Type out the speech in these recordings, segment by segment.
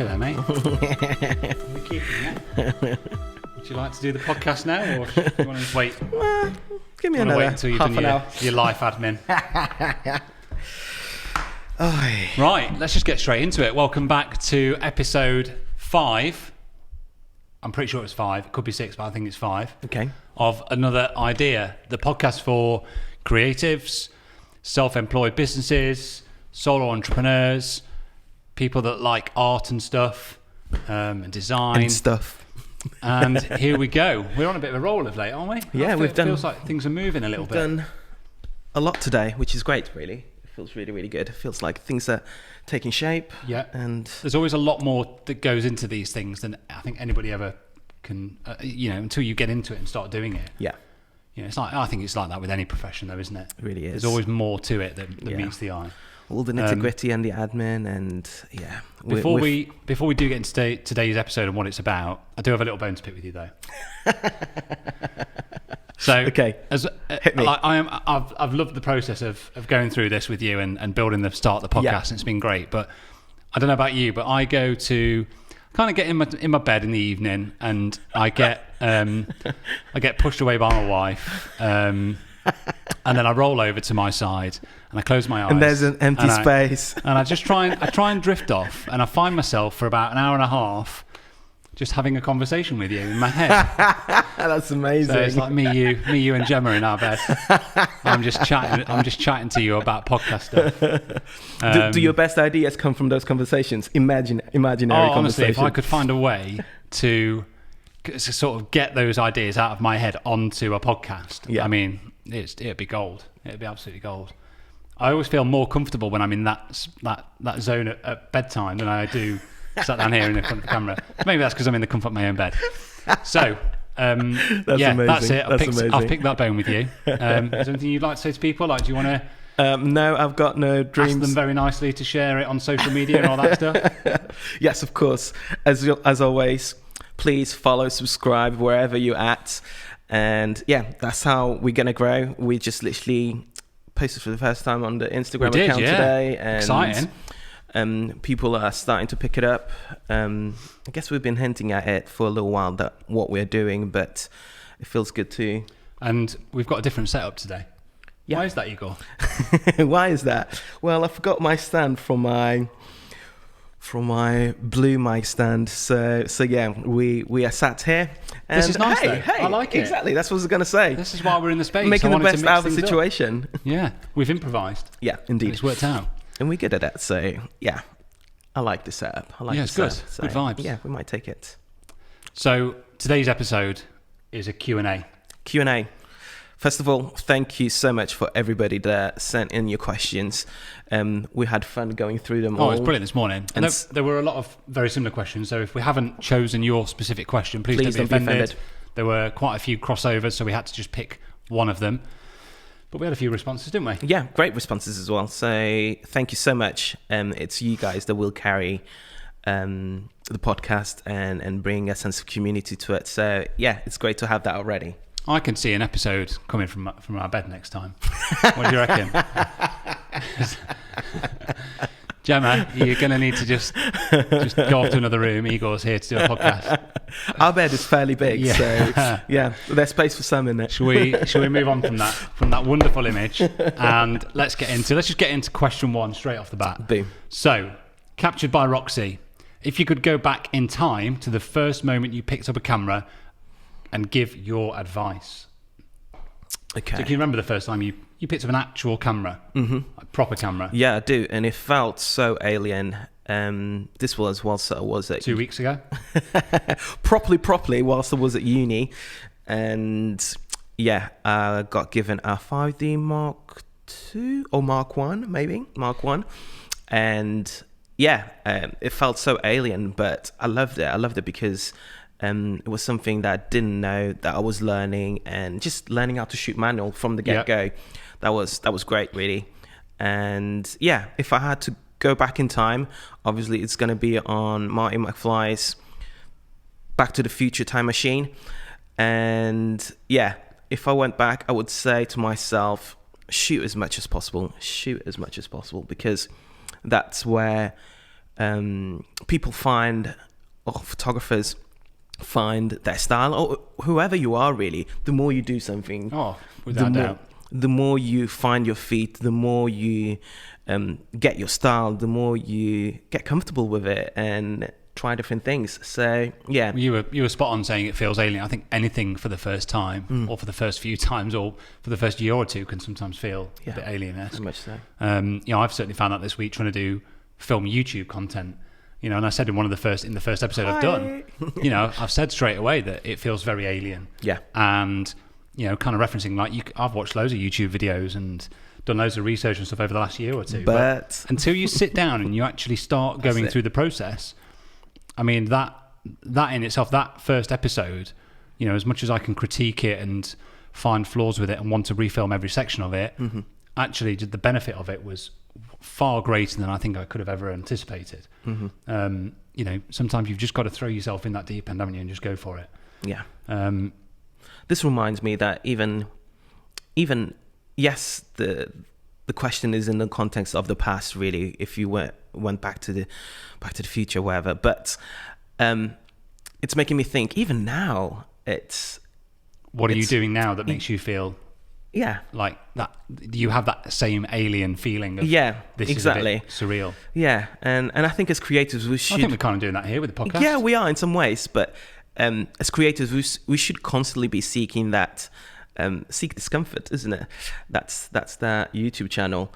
okay there, mate? We're keeping it. Would you like to do the podcast now, or do you want to just wait? Give me another wait until you've half done an hour. your life admin. Aye. Right, let's just get straight into it. Welcome back to episode 5. I'm pretty sure it's 5. It could be 6, but I think it's 5. Okay. Of Another Idea, the podcast for creatives, self-employed businesses, solo entrepreneurs, people that like art and stuff, and design. And stuff. And here we go. We're on a bit of a roll of late, aren't we? Yeah, it feels like things are moving a little bit. We've done a lot today, which is great, really. It feels really, really good. It feels like things are taking shape. Yeah. And there's always a lot more that goes into these things than I think anybody ever can, until you get into it and start doing it. yeah, It's like, I think it's like that with any profession though, isn't it? it really is. There's always more to it than meets the eye. all the nitty gritty and the admin, and yeah. Before we do get into today's episode and what it's about, I do have a little bone to pick with you though. So, okay, hit me. I've loved the process of going through this with you and building the start of the podcast, and it's been great. But I don't know about you, but I go to kind of get in my bed in the evening, and I get pushed away by my wife, and then I roll over to my side and I close my eyes, and there's an empty space, and I just try and drift off, and I find myself for about an hour and a half just having a conversation with you in my head. That's amazing. So it's like me, you, and Gemma in our bed. I'm just chatting to you about podcast stuff. Do your best ideas come from those conversations? Imaginary honestly, conversations. if I could find a way to sort of get those ideas out of my head onto a podcast, I mean, it'd be gold. It'd be absolutely gold. I always feel more comfortable when I'm in that zone at bedtime than I do sat down here in the front of the camera. Maybe that's because I'm in the comfort of my own bed. So, amazing. that's it. Amazing. I've picked that bone with you. Is there anything you'd like to say to people? Like, do you want to no, I've got no dreams. ask them very nicely to share it on social media and all that stuff? Yes, of course. As always, please follow, subscribe wherever you're at. And yeah, that's how we're going to grow. We just literally posted for the first time on the Instagram account today. And exciting. People are starting to pick it up. I guess we've been hinting at it for a little while, that what we're doing, but it feels good too. And we've got a different setup today. Yeah. Why is that, Igor? Why is that? Well, I forgot my stand from my blue mic stand. So yeah, we are sat here. And this is nice, though. Hey, I like it. Exactly, that's what I was going to say. This is why we're in the space. Making the best out of the things situation. up. Yeah, we've improvised. Yeah, indeed. And it's worked out. And we're good at that. So yeah, I like the setup. I like it's the good. setup. So, good vibes. Yeah, we might take it. So today's episode is a Q&A. Q&A. First of all, thank you so much for everybody that sent in your questions. We had fun going through them all. Oh, it was brilliant this morning. And there were a lot of very similar questions. So if we haven't chosen your specific question, please don't be offended. There were quite a few crossovers, so we had to just pick one of them. But we had a few responses, didn't we? Yeah, great responses as well. So thank you so much. It's you guys that will carry the podcast and bring a sense of community to it. So yeah, it's great to have that already. I can see an episode coming from our bed next time. What do you reckon? Gemma, you're going to need to just go off to another room. Igor's here to do a podcast. Our bed is fairly big, so yeah, there's space for some in it. Shall we move on from that wonderful image, and let's just get into question 1 straight off the bat. Boom. So, captured by Roxy. If you could go back in time to the first moment you picked up a camera and give your advice. Okay. So can you remember the first time you picked up an actual camera, a proper camera? Yeah, I do, and it felt so alien. This was whilst I was at 2 weeks ago. properly whilst I was at uni, and yeah, I got given a 5D Mark II or Mark 1, maybe Mark 1, and yeah, it felt so alien, but I loved it. I loved it because it was something that I didn't know, that I was learning, and just learning how to shoot manual from the get-go. Yep. That was great, really. And yeah, if I had to go back in time, obviously it's going to be on Marty McFly's Back to the Future time machine. And yeah, if I went back, I would say to myself, shoot as much as possible, because that's where people find, or photographers find their style, or whoever you are really, the more you do something, without doubt, the more you find your feet, the more you get your style, the more you get comfortable with it and try different things. So yeah, you were spot on saying it feels alien. I think anything for the first time, or for the first few times, or for the first year or two, can sometimes feel a bit alien-esque. Very much so. I've certainly found that this week trying to do film YouTube content. And I said in the first episode I've done, I've said straight away that it feels very alien. Yeah. And kind of referencing I've watched loads of YouTube videos and done loads of research and stuff over the last year or two. But until you sit down and you actually start going through the process, I mean, that in itself, that first episode, as much as I can critique it and find flaws with it and want to refilm every section of it, actually the benefit of it was far greater than I think I could have ever anticipated. Sometimes you've just got to throw yourself in that deep end, haven't you, and just go for it. Yeah. This reminds me that even yes, the question is in the context of the past, really, if you went back to the future, wherever. But it's making me think, even now, what are you doing now that makes you feel like that? You have that same alien feeling of this exactly. is a bit surreal. Yeah, and I think as creators we should... I think we're kind of doing that here with the podcast. Yeah, we are in some ways, but as creators we should constantly be seeking that seek discomfort, isn't it? That's that YouTube channel.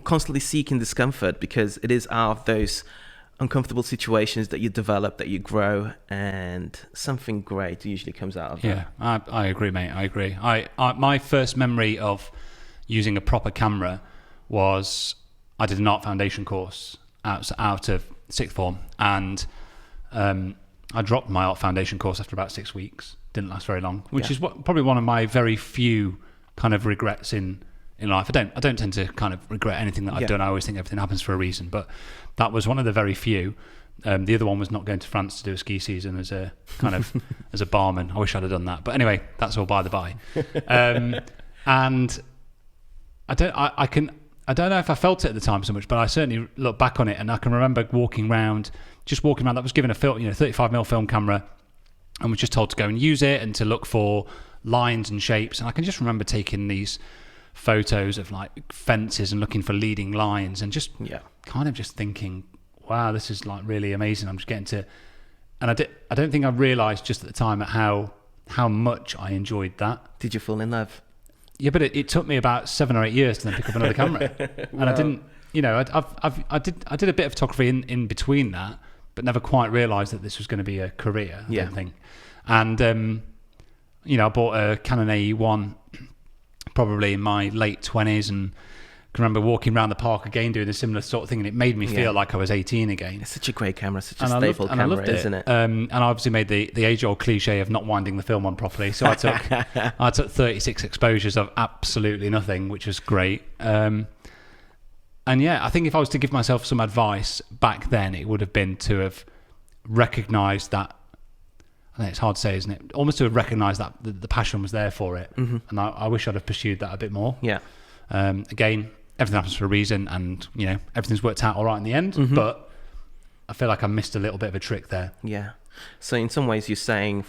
Constantly seeking discomfort, because it is out of those uncomfortable situations that you develop, that you grow, and something great usually comes out of that. Yeah, I agree, mate. I agree. I my first memory of using a proper camera was I did an art foundation course out of sixth form, and I dropped my art foundation course after about 6 weeks. Didn't last very long, which is probably one of my very few kind of regrets in life. I don't tend to kind of regret anything that I've done. I always think everything happens for a reason, but that was one of the very few. The other one was not going to France to do a ski season as a kind of as a barman. I wish I'd have done that, but anyway, that's all by the by. And I don't know if I felt it at the time so much, but I certainly look back on it and I can remember walking around. That was given a film, 35mm film camera, and was just told to go and use it and to look for lines and shapes. And I can just remember taking these photos of like fences and looking for leading lines and just kind of just thinking, wow, this is like really amazing. I'm just getting to, and I don't think I realised just at the time at how much I enjoyed that. Did you fall in love? Yeah, but it took me about 7 or 8 years to then pick up another camera. And I didn't, I did a bit of photography in between that, but never quite realised that this was going to be a career, I don't think. And, I bought a Canon AE1 probably in my late 20s, and I can remember walking around the park again doing a similar sort of thing, and it made me feel like I was 18 again. It's such a great camera, such a staple camera, isn't it? And I obviously made the age-old cliche of not winding the film on properly, so I took 36 exposures of absolutely nothing, which was great. And I think if I was to give myself some advice back then, it would have been to have recognised that. I think it's hard to say, isn't it? Almost to have recognised that the passion was there for it, and I wish I'd have pursued that a bit more. Yeah. Again, everything happens for a reason, and everything's worked out all right in the end. But I feel like I missed a little bit of a trick there. Yeah. So in some ways, you're saying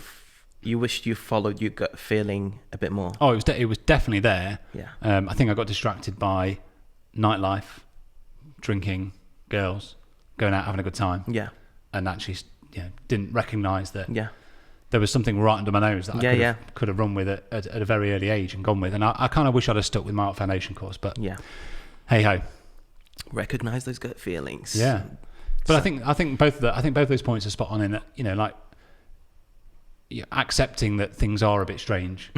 you wished you followed your gut feeling a bit more. Oh, it was definitely there. Yeah. I think I got distracted by nightlife, drinking, girls, going out having a good time. Yeah. And actually, didn't recognise that. Yeah. There was something right under my nose that I could have run with at a very early age and gone with, and I kind of wish I'd have stuck with my art foundation course. But hey ho, recognise those gut feelings. Yeah, but so, I think both those points are spot on in that like accepting that things are a bit strange,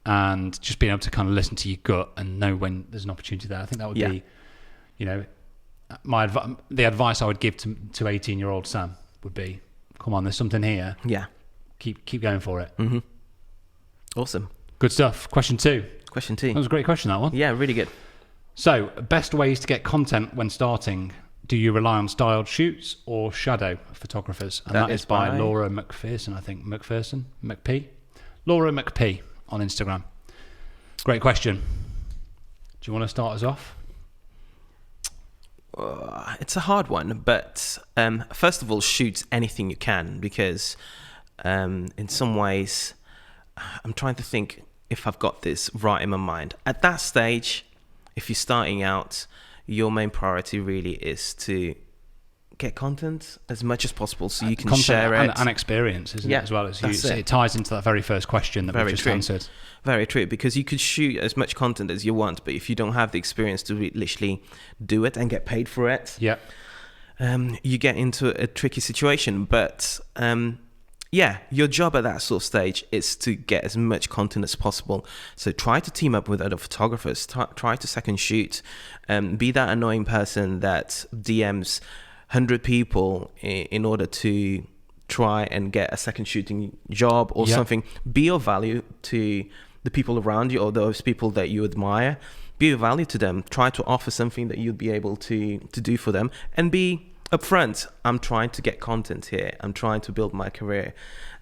and just being able to kind of listen to your gut and know when there's an opportunity there. I think that would be, the advice I would give to 18-year-old Sam would be, come on, there's something here. Yeah. Keep going for it. Awesome. Good stuff. Question 2. That was a great question, that one. Yeah, really good. So, best ways to get content when starting. Do you rely on styled shoots or shadow photographers? And that is by Laura McPherson, I think. McP? Laura McP on Instagram. Great question. Do you want to start us off? It's a hard one, but first of all, shoot anything you can, because in some ways, I'm trying to think if I've got this right in my mind. At that stage, if you're starting out, your main priority really is to get content as much as possible so you can content share it. And experience, isn't it, as well? It ties into that very first question that we just answered. Very true, because you could shoot as much content as you want, but if you don't have the experience to literally do it and get paid for it, you get into a tricky situation. But your job at that sort of stage is to get as much content as possible. So try to team up with other photographers, try to second shoot, be that annoying person that DMs 100 people in order to try and get a second shooting job or something. Be of value to the people around you or those people that you admire. Be of value to them. Try to offer something that you'll be able to do for them, and be upfront. I'm trying to get content here. I'm trying to build my career.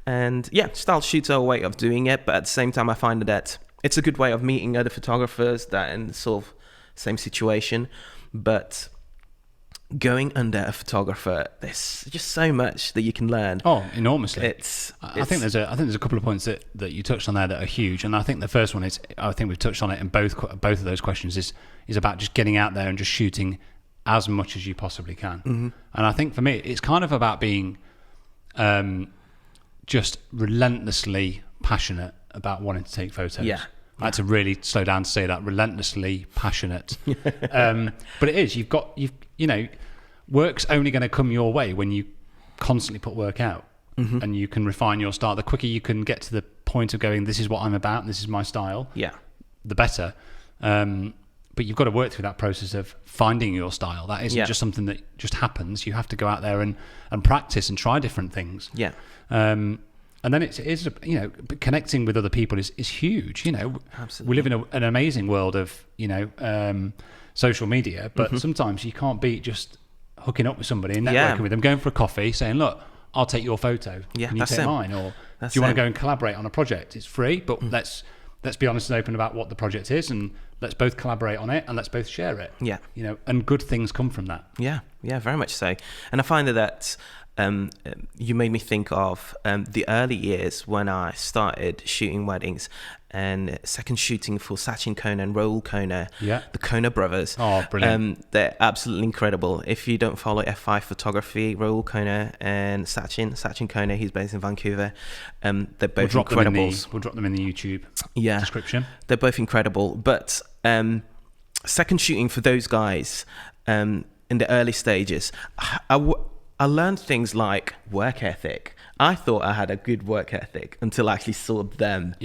And style shoots are a way of doing it, but at the same time I find that it's a good way of meeting other photographers that in sort of same situation. But going under a photographer, there's just so much that you can learn. Oh, enormously. I think there's a couple of points that you touched on there that are huge, and I think the first one is, I think we've touched on it in both of those questions, is about just getting out there and just shooting as much as you possibly can. Mm-hmm. And I think for me, it's kind of about being just relentlessly passionate about wanting to take photos. I had to really slow down to say that, relentlessly passionate. But it is, work's only going to come your way when you constantly put work out, and you can refine your style. The quicker you can get to the point of going, this is what I'm about, and this is my style, the better. But you've got to work through that process of finding your style. That isn't just something that just happens. You have to go out there and practice and try different things. And then it is connecting with other people is huge. Absolutely. We live in an amazing world of social media, but sometimes you can't beat just hooking up with somebody and networking with them, going for a coffee, saying, "Look, I'll take your photo. Can you take mine?" Or do you want to go and collaborate on a project? It's free, but let's be honest and open about what the project is, and let's both collaborate on it, and let's both share it. And good things come from that. Very much so. And I find that you made me think of the early years when I started shooting weddings and second shooting for Sachin Kona and Raul Kona, the Kona brothers. Oh, brilliant. They're absolutely incredible. If you don't follow F5 photography, Raul Kona and Sachin Kona, he's based in Vancouver, they're both incredible. We'll drop them in the YouTube description. They're both incredible. But second shooting for those guys in the early stages, I learned things like work ethic. I thought I had a good work ethic until I actually saw them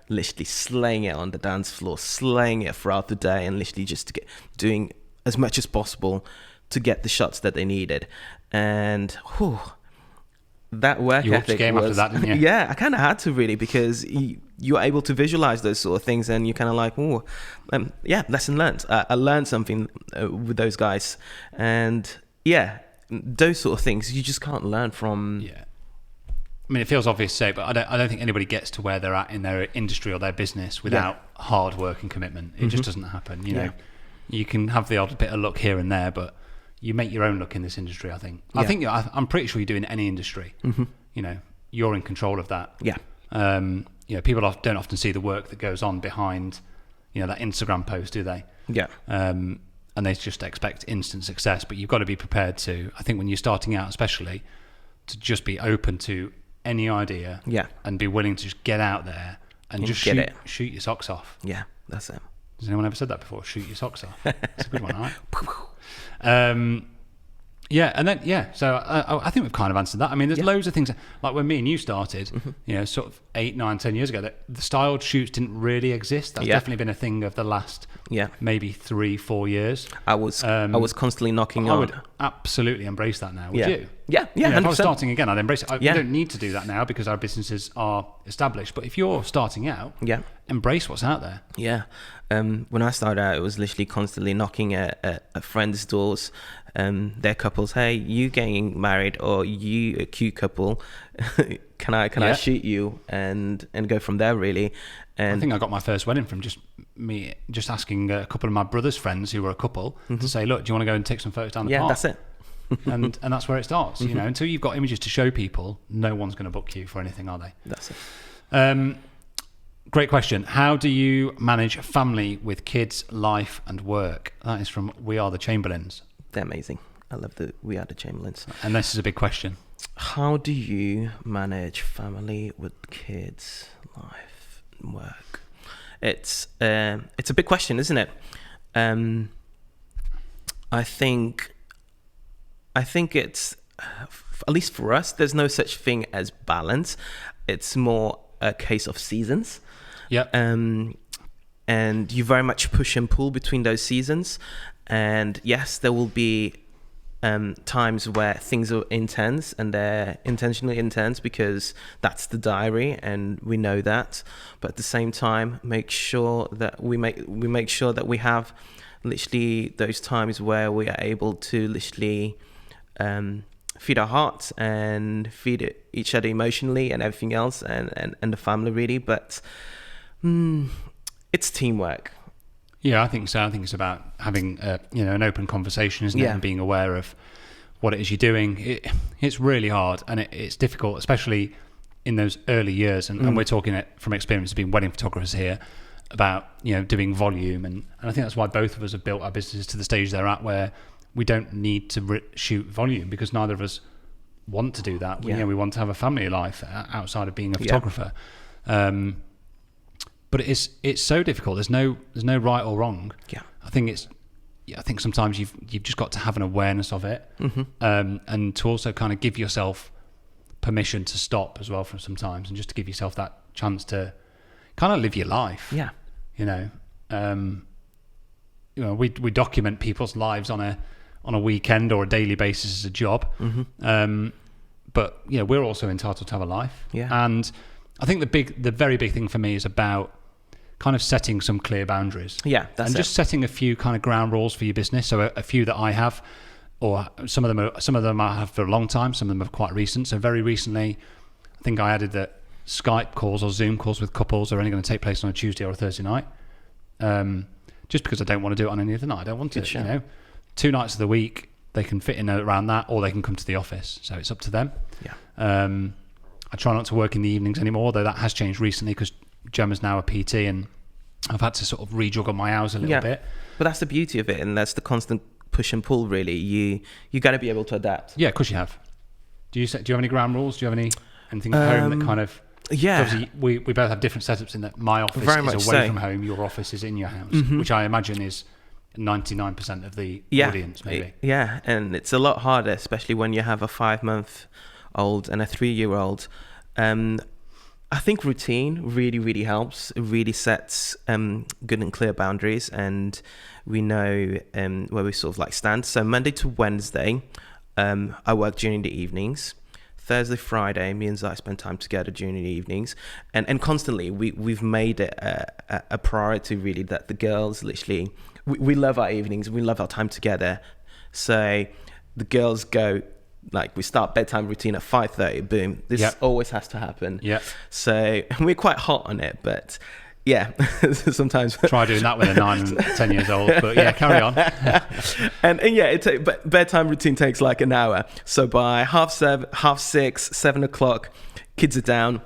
literally slaying it on the dance floor, slaying it throughout the day, and literally just doing as much as possible to get the shots that they needed. And that work ethic game after that, didn't you? I kind of had to, really, because you're able to visualize those sort of things, and you're kind of like, lesson learned. I learned something with those guys, and those sort of things you just can't learn from. I mean, it feels obvious to say, but I don't think anybody gets to where they're at in their industry or their business without hard work and commitment. It just doesn't happen. You know, you can have the odd bit of luck here and there, but you make your own luck in this industry, I think. I'm pretty sure you do in any industry. You're in control of that. People don't often see the work that goes on behind, that Instagram post, do they? And they just expect instant success, but you've got to be prepared to, I think when you're starting out especially, to just be open to any idea and be willing to just get out there and just shoot your socks off. That's it. Has anyone ever said that before? Shoot your socks off. It's a good one, right? So I think we've kind of answered that. I mean, there's loads of things, like when me and you started, sort of 8, 9, 10 years ago, that the styled shoots didn't really exist. That's definitely been a thing of the last maybe 3, 4 years. I was constantly knocking on. I would absolutely embrace that now. Would you? If I was starting again, I'd embrace it. We don't need to do that now because our businesses are established. But if you're starting out, embrace what's out there. When I started out, it was literally constantly knocking at friends' doors, their couples, hey, you getting married, or you a cute couple, can I shoot you, and go from there really. And I think I got my first wedding from just asking a couple of my brother's friends who were a couple to say, look, do you want to go and take some photos down the park? Yeah, that's it. and that's where it starts. You know, until you've got images to show people, no one's going to book you for anything, are they? That's it. Great question. How do you manage family with kids, life and work? That is from We Are the Chamberlains. They're amazing. I love the We Are the Chamberlains. And this is a big question. How do you manage family with kids, life and work? It's a big question, isn't it? I think it's, at least for us, there's no such thing as balance. It's more a case of seasons. Yeah. And you very much push and pull between those seasons. And yes, there will be times where things are intense, and they're intentionally intense because that's the diary and we know that. But at the same time, make sure that we make sure that we have literally those times where we are able to literally feed our hearts and feed each other emotionally and everything else, and the family really. But it's teamwork. Yeah, I think so. I think it's about having an open conversation, isn't it? And being aware of what it is you're doing. It's really hard, and it's difficult, especially in those early years. And we're talking from experience of being wedding photographers here about doing volume, and I think that's why both of us have built our businesses to the stage they're at, where we don't need to shoot volume, because neither of us want to do that. We want to have a family life outside of being a photographer. But it's so difficult. There's no right or wrong. Yeah. I think sometimes you've just got to have an awareness of it, and to also kind of give yourself permission to stop as well from sometimes, and just to give yourself that chance to kind of live your life. Yeah. We document people's lives on a weekend or a daily basis as a job. But we're also entitled to have a life. Yeah. And I think the very big thing for me is about kind of setting some clear boundaries. Yeah, that's it. Just setting a few kind of ground rules for your business. So a few that I have, or some of them I have for a long time. Some of them are quite recent. So very recently, I think I added that Skype calls or Zoom calls with couples are only going to take place on a Tuesday or a Thursday night. Just because I don't want to do it on any other night. I don't want to. 2 nights of the week they can fit in around that, or they can come to the office. So it's up to them. Yeah. I try not to work in the evenings anymore, though that has changed recently because Gemma's now a PT, and I've had to sort of rejuggle my hours a little bit. But that's the beauty of it, and that's the constant push and pull. Really, you got to be able to adapt. Yeah, of course you have. Do you have any ground rules? Do you have anything at home that kind of? Yeah. Obviously, we both have different setups in that my office is away from home, your office is in your house, which I imagine is 99% of the audience, maybe. Yeah, and it's a lot harder, especially when you have a 5-month-old and a 3-year-old. I think routine really, really helps. It really sets good and clear boundaries, and we know where we sort of like stand. So Monday to Wednesday, I work during the evenings. Thursday, Friday, me and Zai spend time together during the evenings, and constantly we've made it a priority really that the girls literally, we love our evenings, we love our time together. So the girls go, like, we start bedtime routine at 5:30, boom, this always has to happen. Yeah. So we're quite hot on it, but yeah, sometimes try doing that with a 9 and 10 years old, but yeah, carry on. and yeah, but bedtime routine takes like an hour. So by 6:30, 7 o'clock, kids are down,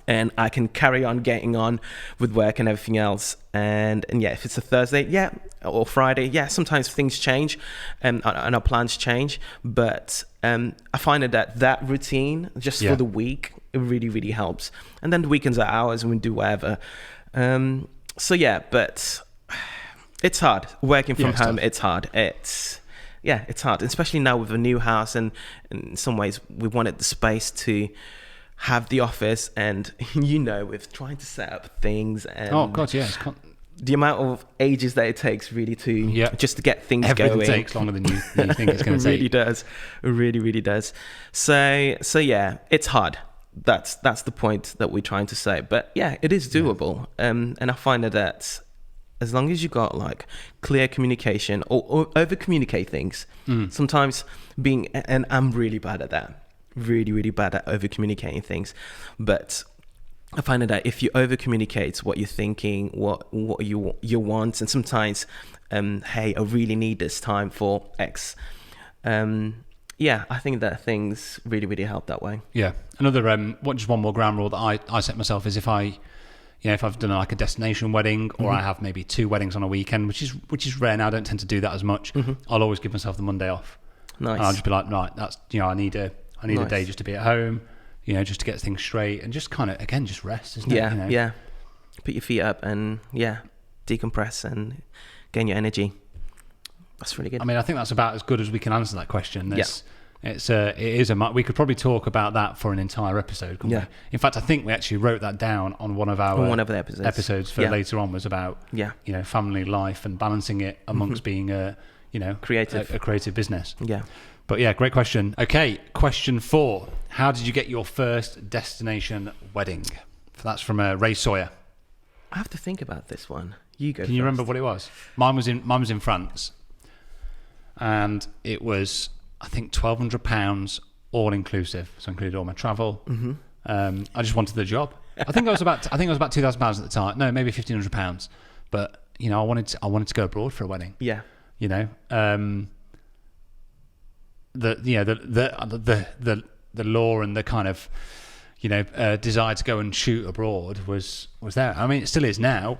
and I can carry on getting on with work and everything else. And yeah, if it's a Thursday, or Friday, sometimes things change, and our plans change. But I find that routine just for the week, it really, really helps. And then the weekends are ours, and we do whatever. But it's hard working from home. Tough. It's hard. It's hard, especially now with a new house, and in some ways we wanted the space to have the office, and with trying to set up things, and the amount of ages that it takes really to just to get things going. Everything takes longer than you think it's going to take. It really does. It really, really does. So yeah, it's hard. That's the point that we're trying to say. But yeah, it is doable. And I find that as long as you got like clear communication or over communicate things. Sometimes and I'm really bad at that. Really, really bad at over communicating things. But I find that if you over communicate what you're thinking, what you want, and sometimes, hey, I really need this time for X. I think that things really, really help that way. Yeah. Another just one more ground rule that I set myself is if I've done like a destination wedding, or I have maybe 2 weddings on a weekend, which is rare now. I don't tend to do that as much. I'll always give myself the Monday off. Nice. And I'll just be like, right, that's I need a day just to be at home, just to get things straight and just kind of again just rest, isn't it? Yeah. Put your feet up and decompress and gain your energy. That's really good. I mean, I think that's about as good as we can answer that question. We could probably talk about that for an entire episode, couldn't we? In fact, I think we actually wrote that down on one of the episodes for later on, was about family life and balancing it amongst being a creative business. Yeah. But yeah, great question. Okay, question 4. How did you get your first destination wedding? That's from Ray Sawyer. I have to think about this one. You go. Can you remember what it was? Mine was in France, and it was, I think, £1,200 all inclusive, so included all my travel. I just wanted the job. I think it was about £2,000 at the time. No, maybe £1,500. But I wanted to go abroad for a wedding. Yeah. The law and the kind of desire to go and shoot abroad was there. I mean, it still is now.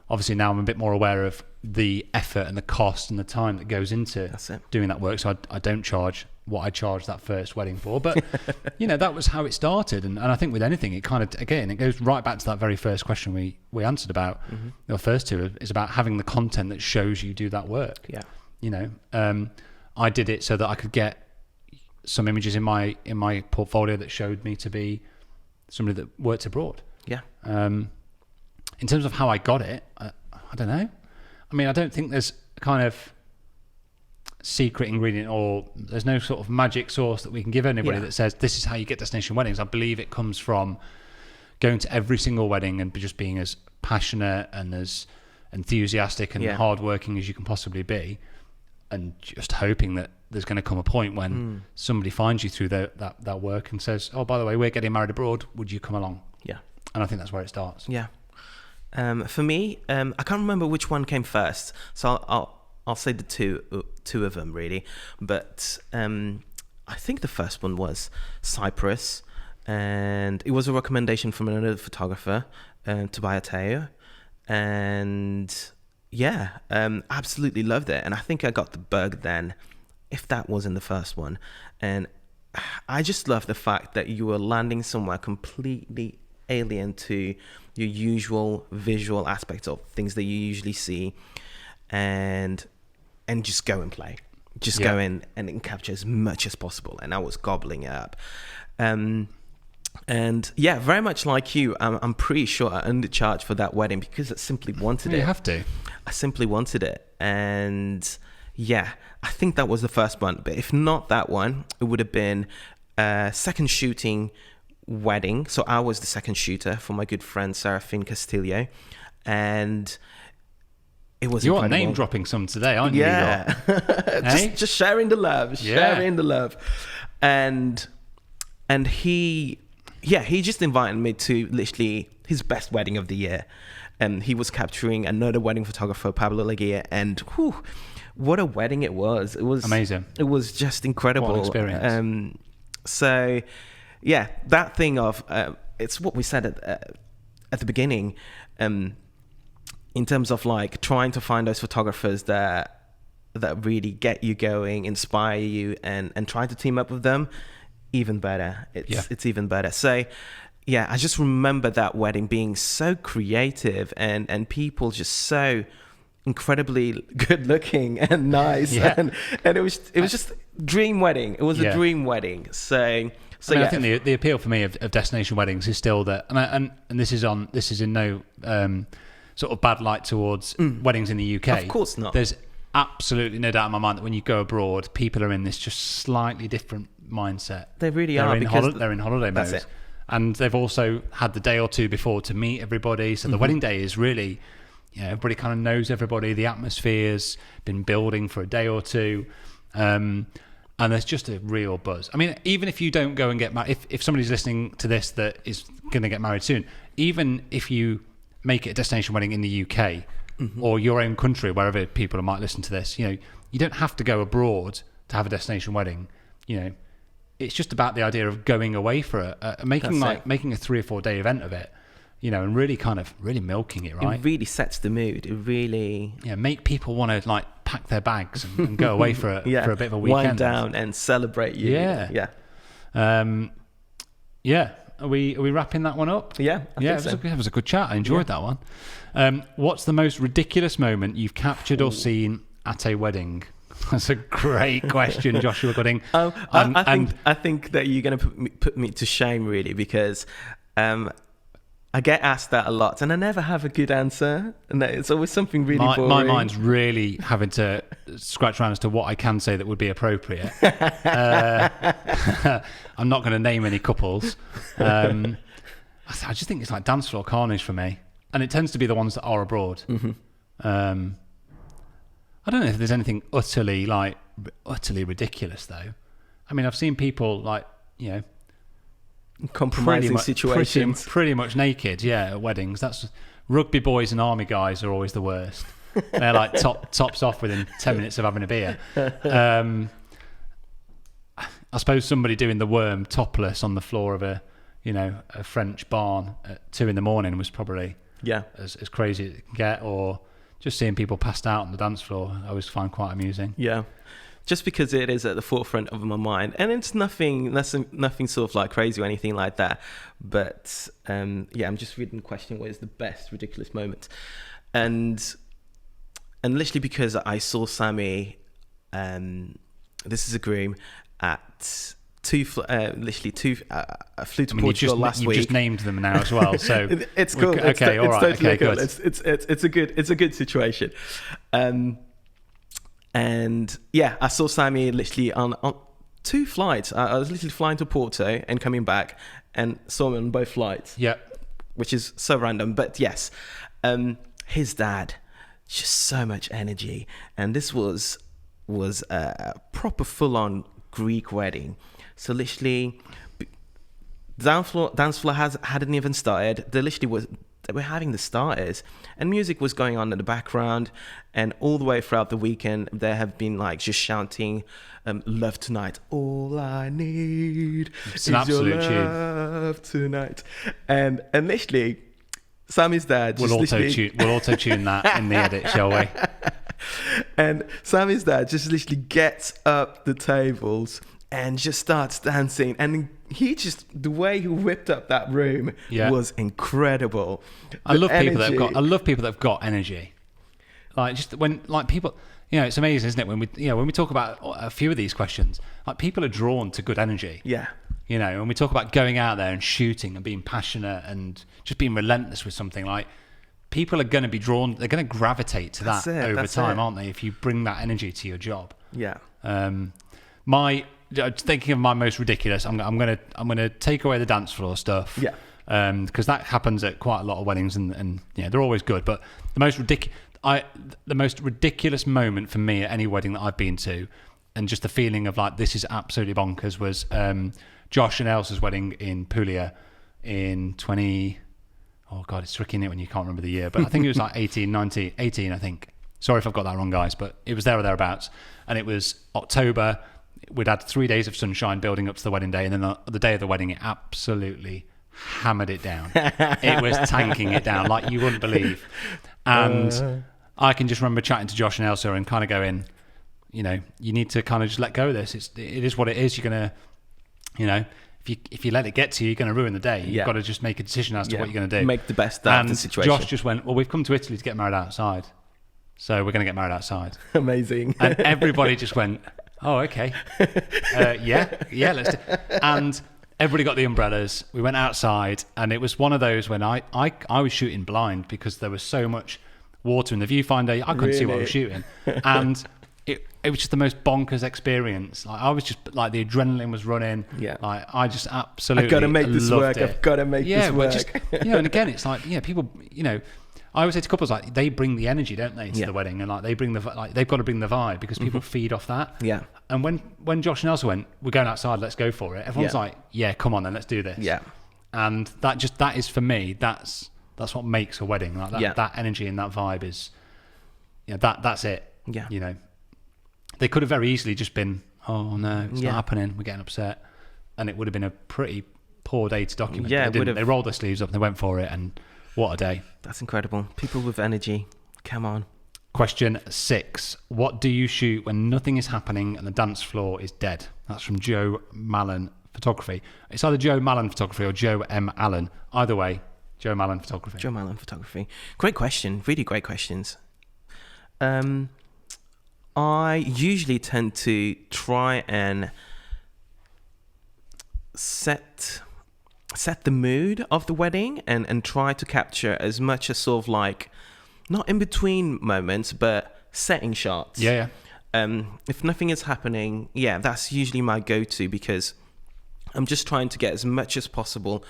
Obviously now I'm a bit more aware of the effort and the cost and the time that goes into doing that work. So I don't charge what I charged that first wedding for. But that was how it started. And I think with anything, it kind of, again, it goes right back to that very first question we answered about. The first two is about having the content that shows you do that work. I did it so that I could get some images in my portfolio that showed me to be somebody that worked abroad. In terms of how I got it, I don't know. I mean, I don't think there's a kind of secret ingredient, or there's no sort of magic sauce that we can give anybody that says this is how you get destination weddings. I believe it comes from going to every single wedding and just being as passionate and as enthusiastic and hardworking as you can possibly be, and just hoping that there's going to come a point when somebody finds you through that work and says, oh, by the way, we're getting married abroad, would you come along? And I think that's where it starts. For me, I can't remember which one came first, so I'll say the two of them really. But I think the first one was Cyprus, and it was a recommendation from another photographer, Tobias Teo, and absolutely loved it. And I think I got the bug then, if that wasn't the first one. And I just love the fact that you were landing somewhere completely alien to your usual visual aspects of things that you usually see, and just go and play, go in and capture as much as possible. And I was gobbling it up. And very much like you, I'm pretty sure I undercharged for that wedding because I simply wanted it. You have to. I simply wanted it. And I think that was the first one. But if not that one, it would have been a second shooting wedding. So I was the second shooter for my good friend Serafine Castillo, and it was You're incredible. Name dropping some today, aren't you? Just sharing the love, and he just invited me to literally his best wedding of the year, and he was capturing another wedding photographer, Pablo Leguia, and what a wedding it was. It was amazing. It was just incredible. What an experience. So that thing of it's what we said at the beginning, in terms of like trying to find those photographers that really get you going, inspire you, and try to team up with them. Even better. It's even better. So I just remember that wedding being so creative and people just so incredibly good looking and nice, and it was just dream wedding. It was a dream wedding. So I think the appeal for me of destination weddings is still that, and this is in no sort of bad light towards weddings in the UK. Of course not. There's absolutely no doubt in my mind that when you go abroad, people are in this just slightly different mindset. They really are, because they're in holiday that's mode. it. And they've also had the day or two before to meet everybody. So the wedding day is really, everybody kind of knows everybody. The atmosphere's been building for a day or two. And there's just a real buzz. I mean, even if you don't go and get married, if somebody's listening to this that is going to get married soon, even if you make it a destination wedding in the UK or your own country, wherever people might listen to this, you don't have to go abroad to have a destination wedding. It's just about the idea of going away for making a 3 or 4 day event of it, and really really milking it, right? It really sets the mood. It really make people want to like pack their bags and go away for a bit of a weekend, wind down and celebrate you. Are we wrapping that one up? I think it was a good chat. I enjoyed that one. What's the most ridiculous moment you've captured or seen at a wedding? That's a great question, Joshua Gooding. I think that you're going to put me to shame, really, because I get asked that a lot, and I never have a good answer, and it's always something really boring. My mind's really having to scratch around as to what I can say that would be appropriate. I'm not going to name any couples. I just think it's like dance floor carnage for me, and it tends to be the ones that are abroad. I don't know if there's anything utterly ridiculous though. I mean, I've seen people compromising situations, pretty much naked, at weddings. That's rugby boys and army guys are always the worst. They're like tops off within 10 minutes of having a beer. I suppose somebody doing the worm topless on the floor of a French barn at 2 a.m. was probably as crazy as it can get, or just seeing people passed out on the dance floor, I always find quite amusing. Yeah. Just because it is at the forefront of my mind, and it's nothing sort of like crazy or anything like that. But I'm just reading the question: what is the best ridiculous moment? And literally because I saw Sammy, this is a groom, at flew to Portugal last week. You've just named them now as well, so it's cool. Okay, all right. Totally cool. Good. It's a good situation. And I saw Sammy literally on 2 flights. I was literally flying to Porto and coming back, and saw him on both flights. Yeah, which is so random, but yes, his dad, just so much energy, and this was a proper full-on Greek wedding. So literally, dance floor hadn't even started. They were having the starters, and music was going on in the background, and all the way throughout the weekend there have been like just shouting "Love Tonight, all I need is your love tonight," and literally Sammy's dad we'll auto-tune that in the edit, shall we? And Sammy's dad just literally gets up the tables and just starts dancing, and the way he whipped up that room was incredible. I love people that have got energy. Like just when people, it's amazing, isn't it? When we talk about a few of these questions, like people are drawn to good energy. Yeah. When we talk about going out there and shooting and being passionate and just being relentless with something, like people are going to be drawn. They're going to gravitate to that over time, aren't they? If you bring that energy to your job. Yeah. Thinking of my most ridiculous, I'm gonna take away the dance floor stuff. Yeah. Because that happens at quite a lot of weddings, and they're always good. But the most ridiculous moment for me at any wedding that I've been to, and just the feeling of like this is absolutely bonkers, was Josh and Elsa's wedding in Puglia in 20. Oh God, it's tricky, isn't it, when you can't remember the year? But I think it was like 18, I think. Sorry if I've got that wrong, guys, but it was there or thereabouts, and it was October. We'd had 3 days of sunshine building up to the wedding day, and then on the day of the wedding, it absolutely hammered it down. It was tanking it down like you wouldn't believe. And I can just remember chatting to Josh and Elsa and kind of going, you need to kind of just let go of this. It is what it is. You're going to, if you let it get to you, you're going to ruin the day. You've got to just make a decision as to what you're going to do. Make the best out of the situation. Josh just went, well, we've come to Italy to get married outside, so we're going to get married outside. Amazing. And everybody just went, oh, okay. Let's do it. And everybody got the umbrellas. We went outside, and it was one of those when I was shooting blind because there was so much water in the viewfinder. I couldn't see what I was shooting. And it was just the most bonkers experience. Like, I was just like, the adrenaline was running. Yeah. Like, I just absolutely I've got to make this work. I've got to make this work. But just, and again, it's like, people, I always say to couples, like, they bring the energy, don't they, to the wedding, and like they bring they've got to bring the vibe, because people feed off that. Yeah. And when Josh and Elsa went, we're going outside, let's go for it. Everyone's like, yeah, come on then, let's do this. Yeah. And that is for me, that's what makes a wedding. Like that energy and that vibe is, that's it. Yeah. They could have very easily just been, oh no, it's not happening, we're getting upset, and it would have been a pretty poor day to document. Yeah, they rolled their sleeves up and they went for it, and what a day. That's incredible. People with energy. Come on. Question 6. What do you shoot when nothing is happening and the dance floor is dead? That's from Joe Mallon Photography. It's either Joe Mallon Photography or Joe M. Allen. Either way, Joe Mallon Photography. Joe Mallon Photography. Great question. Really great questions. I usually tend to try and set the mood of the wedding and try to capture as much as sort of like, not in between moments, but setting shots. Yeah. If nothing is happening, that's usually my go-to, because I'm just trying to get as much as possible.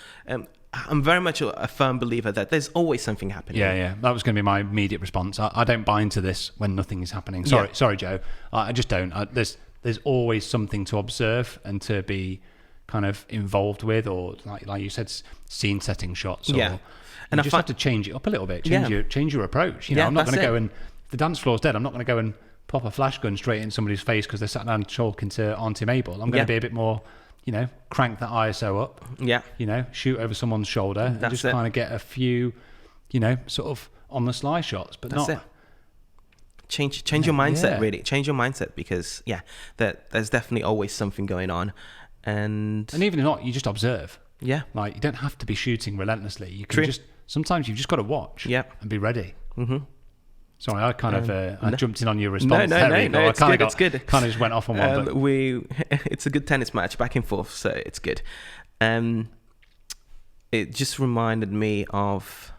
I'm very much a firm believer that there's always something happening. Yeah. That was going to be my immediate response. I don't buy into this when nothing is happening. Sorry, Joe. I just don't. There's always something to observe and to be kind of involved with, or like you said, scene setting shots. Or, and you just have to change it up a little bit. Change your approach. I'm not going to go and, if the dance floor's dead, I'm not going to go and pop a flash gun straight in somebody's face because they're sat down talking to Auntie Mabel. I'm going to be a bit more, crank that ISO up. Yeah. Shoot over someone's shoulder and just kind of get a few, sort of on the sly shots, but that's not. It. Change your mindset, really. Change your mindset, because there's definitely always something going on. And even if not, you just observe. Yeah. Like, you don't have to be shooting relentlessly. You can sometimes you've just got to watch and be ready. Mm-hmm. Sorry, I kind of I jumped in on your response. No, it's good. Kind of just went off on one. But it's a good tennis match, back and forth, so it's good. It just reminded me of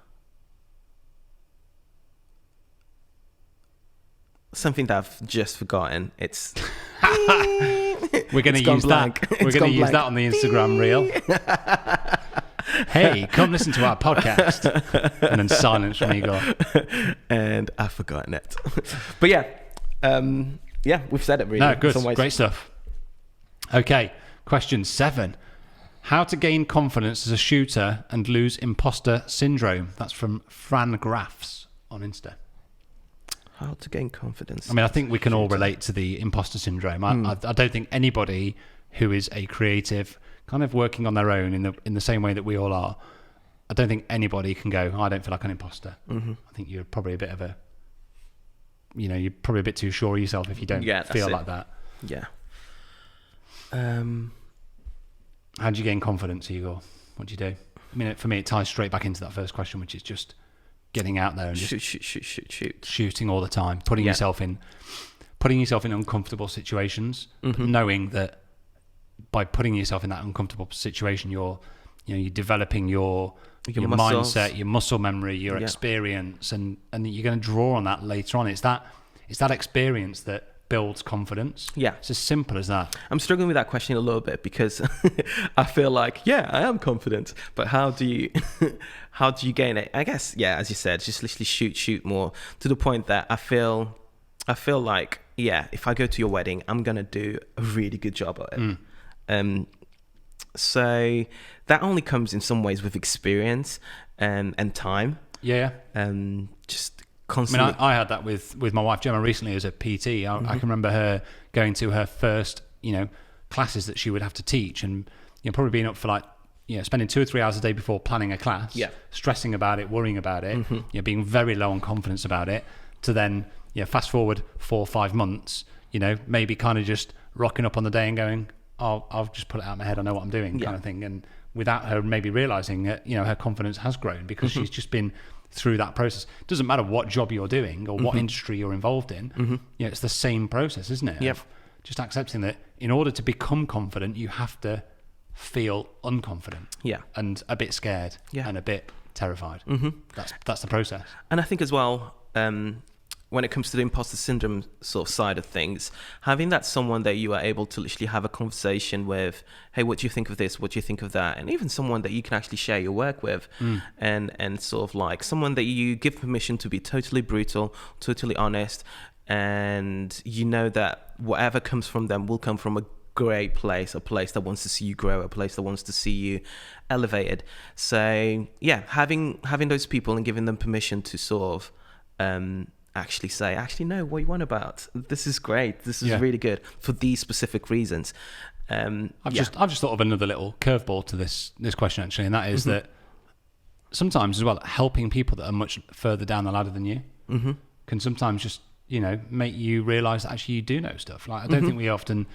something that I've just forgotten. It's we're going to use that. We're going to use that on the Instagram reel. Hey, come listen to our podcast. And then silence from Igor. And I've forgotten it. But we've said it really. No, good. Great stuff. Okay, question 7. How to gain confidence as a shooter and lose imposter syndrome. That's from Fran Graffs on Insta. How to gain confidence. I mean, I think we can all relate to the imposter syndrome. I don't think anybody who is a creative, kind of working on their own in the same way that we all are, I don't think anybody can go, I don't feel like an imposter. Mm-hmm. I think you're probably a bit of a, you're probably a bit too sure of yourself if you don't feel like that. Yeah. How do you gain confidence, Igor? What do you do? I mean, for me, it ties straight back into that first question, which is just getting out there and just shooting all the time, putting yourself in uncomfortable situations, but knowing that by putting yourself in that uncomfortable situation, you're developing your mindset, your muscle memory, your experience, and you're going to draw on that later on. It's that experience that builds confidence. Yeah, it's as simple as that. I'm struggling with that question a little bit, because I feel like I am confident, but how do you gain it? I guess as you said, just literally shoot more, to the point that I feel like if I go to your wedding, I'm gonna do a really good job at it. So that only comes in some ways with experience and time. Just constantly. I mean, I had that with my wife Gemma recently as a PT. I can remember her going to her first classes that she would have to teach, and probably being up for like spending 2 or 3 hours a day before planning a class, stressing about it, worrying about it, being very low on confidence about it, to then fast forward 4 or 5 months, maybe kind of just rocking up on the day and going, I'll just put it out of my head, I know what I'm doing, kind of thing. And without her maybe realizing that her confidence has grown, because she's just been through that process. It doesn't matter what job you're doing or what industry you're involved in, it's the same process, isn't it? Yep. Just accepting that in order to become confident, you have to feel unconfident and a bit scared and a bit terrified. That's the process. And I think as well, when it comes to the imposter syndrome sort of side of things, having that someone that you are able to literally have a conversation with, hey, what do you think of this? What do you think of that? And even someone that you can actually share your work with, and sort of like someone that you give permission to be totally brutal, totally honest, and you know that whatever comes from them will come from a great place, a place that wants to see you grow, a place that wants to see you elevated. So yeah, having those people and giving them permission to sort of actually say, no, what you want about this is great, this is really good for these specific reasons. I've just thought of another little curveball to this question actually, and that is that sometimes as well, helping people that are much further down the ladder than you can sometimes just, you know, make you realize that actually you do know stuff. Like I don't think we often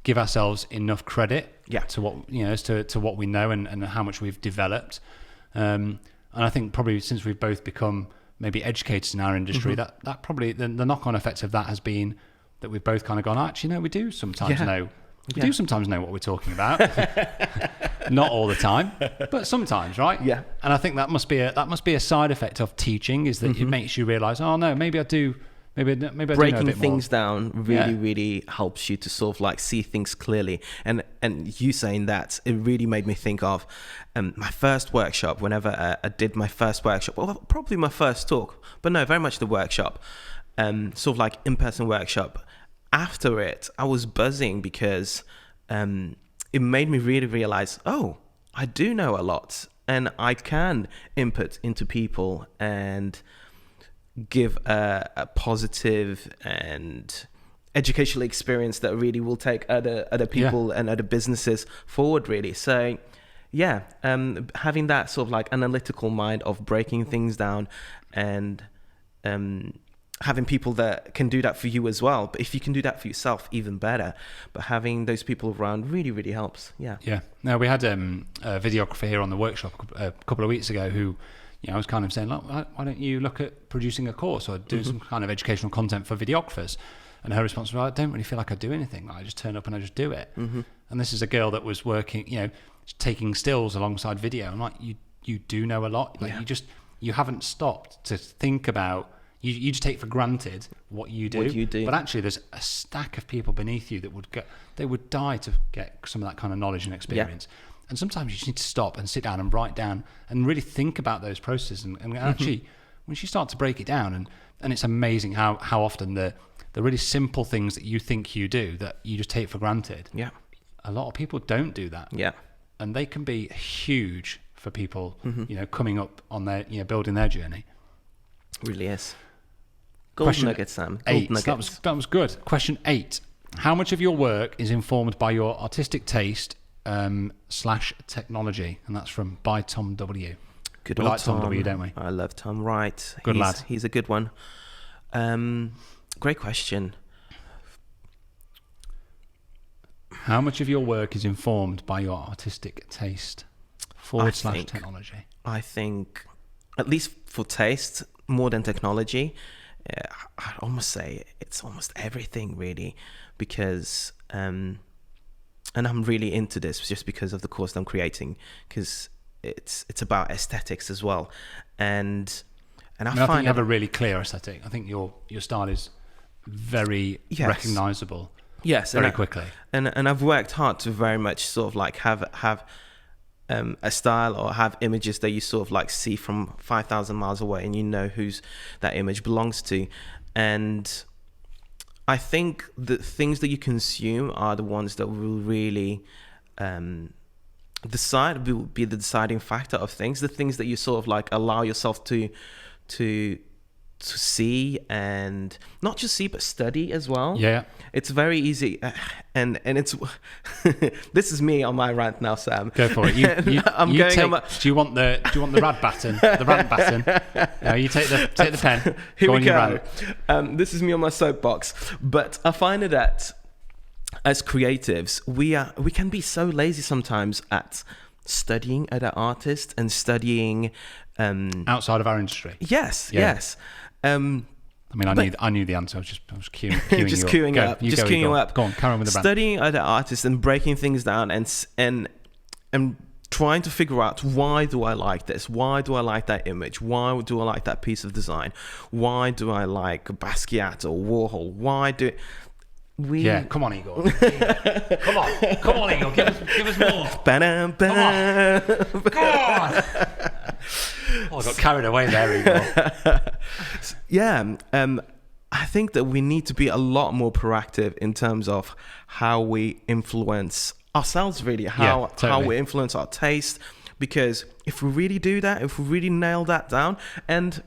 give ourselves enough credit to what, you know, as to what we know and how much we've developed. And I think probably since we've both become maybe educators in our industry, that probably the knock-on effect of that has been that we've both kind of gone, actually, no, we do sometimes know. We do sometimes know what we're talking about. Not all the time, but sometimes, right? Yeah. And I think that must be a side effect of teaching, is that it makes you realize, oh no, maybe I do. Maybe I do know a breaking bit things more. Down really helps you to sort of like see things clearly. And you saying that, it really made me think of my first workshop. Whenever I did my first workshop, well, probably my first talk, but no, very much the workshop, sort of like in-person workshop. After it, I was buzzing because it made me really realize, oh, I do know a lot, and I can input into people and give a positive and educational experience that really will take other people and other businesses forward, really. So yeah, having that sort of like analytical mind of breaking things down and having people that can do that for you as well. But if you can do that for yourself, even better. But having those people around really helps. Yeah. Now, we had a videographer here on the workshop a couple of weeks ago who, you know, I was kind of saying, look, why don't you look at producing a course or doing some kind of educational content for videographers? And her response was, I don't really feel like I do anything. I just turn up and I just do it. And this is a girl that was working, you know, taking stills alongside video. I'm like, you do know a lot. Like you haven't stopped to think about, you just take for granted what you do. But actually there's a stack of people beneath you that would die to get some of that kind of knowledge and experience. And sometimes you just need to stop and sit down and write down and really think about those processes. And actually, when you start to break it down, and it's amazing how often the really simple things that you think you do that you just take for granted. Yeah. A lot of people don't do that. Yeah. And they can be huge for people, you know, coming up on their, you know, building their journey. Really is. Gold nuggets, Sam. Gold nuggets. That was good. Question 8. How much of your work is informed by your artistic taste / technology? And that's from by Tom W. Good old Tom W, don't we? I love Tom. Right. Good lad. He's a good one. Great question. How much of your work is informed by your artistic taste / technology? I think, at least for taste, more than technology, I'd almost say it's almost everything, really, because and I'm really into this just because of the course that I'm creating, because it's about aesthetics as well, and I think you have a really clear aesthetic. I think your style is very recognizable. Yes, very quickly. And I've worked hard to very much sort of like have a style or have images that you sort of like see from 5,000 miles away, and you know who's that image belongs to. And I think the things that you consume are the ones that will really will be the deciding factor of things. The things that you sort of like allow yourself to see, and not just see but study as well. Yeah, it's very easy, and it's this is me on my rant now, Sam. Go for it. Do you want the rad baton? The rant baton. No, you take the pen. Here we go. This is me on my soapbox. But I find that as creatives, we can be so lazy sometimes at studying other artists and studying outside of our industry. Yes. I knew the answer. I was queuing just you up. Just queuing you up. Go on, carry on with the rant. Studying other artists and breaking things down and trying to figure out, why do I like this? Why do I like that image? Why do I like that piece of design? Why do I like Basquiat or Warhol? Why do Yeah, come on, Igor. come on, Igor. Give us more. Ba-dum, ba-dum. Come on. Oh, I got carried away there, Igor. Yeah, I think that we need to be a lot more proactive in terms of how we influence ourselves, really, how we influence our taste. Because if we really do that, if we really nail that down, and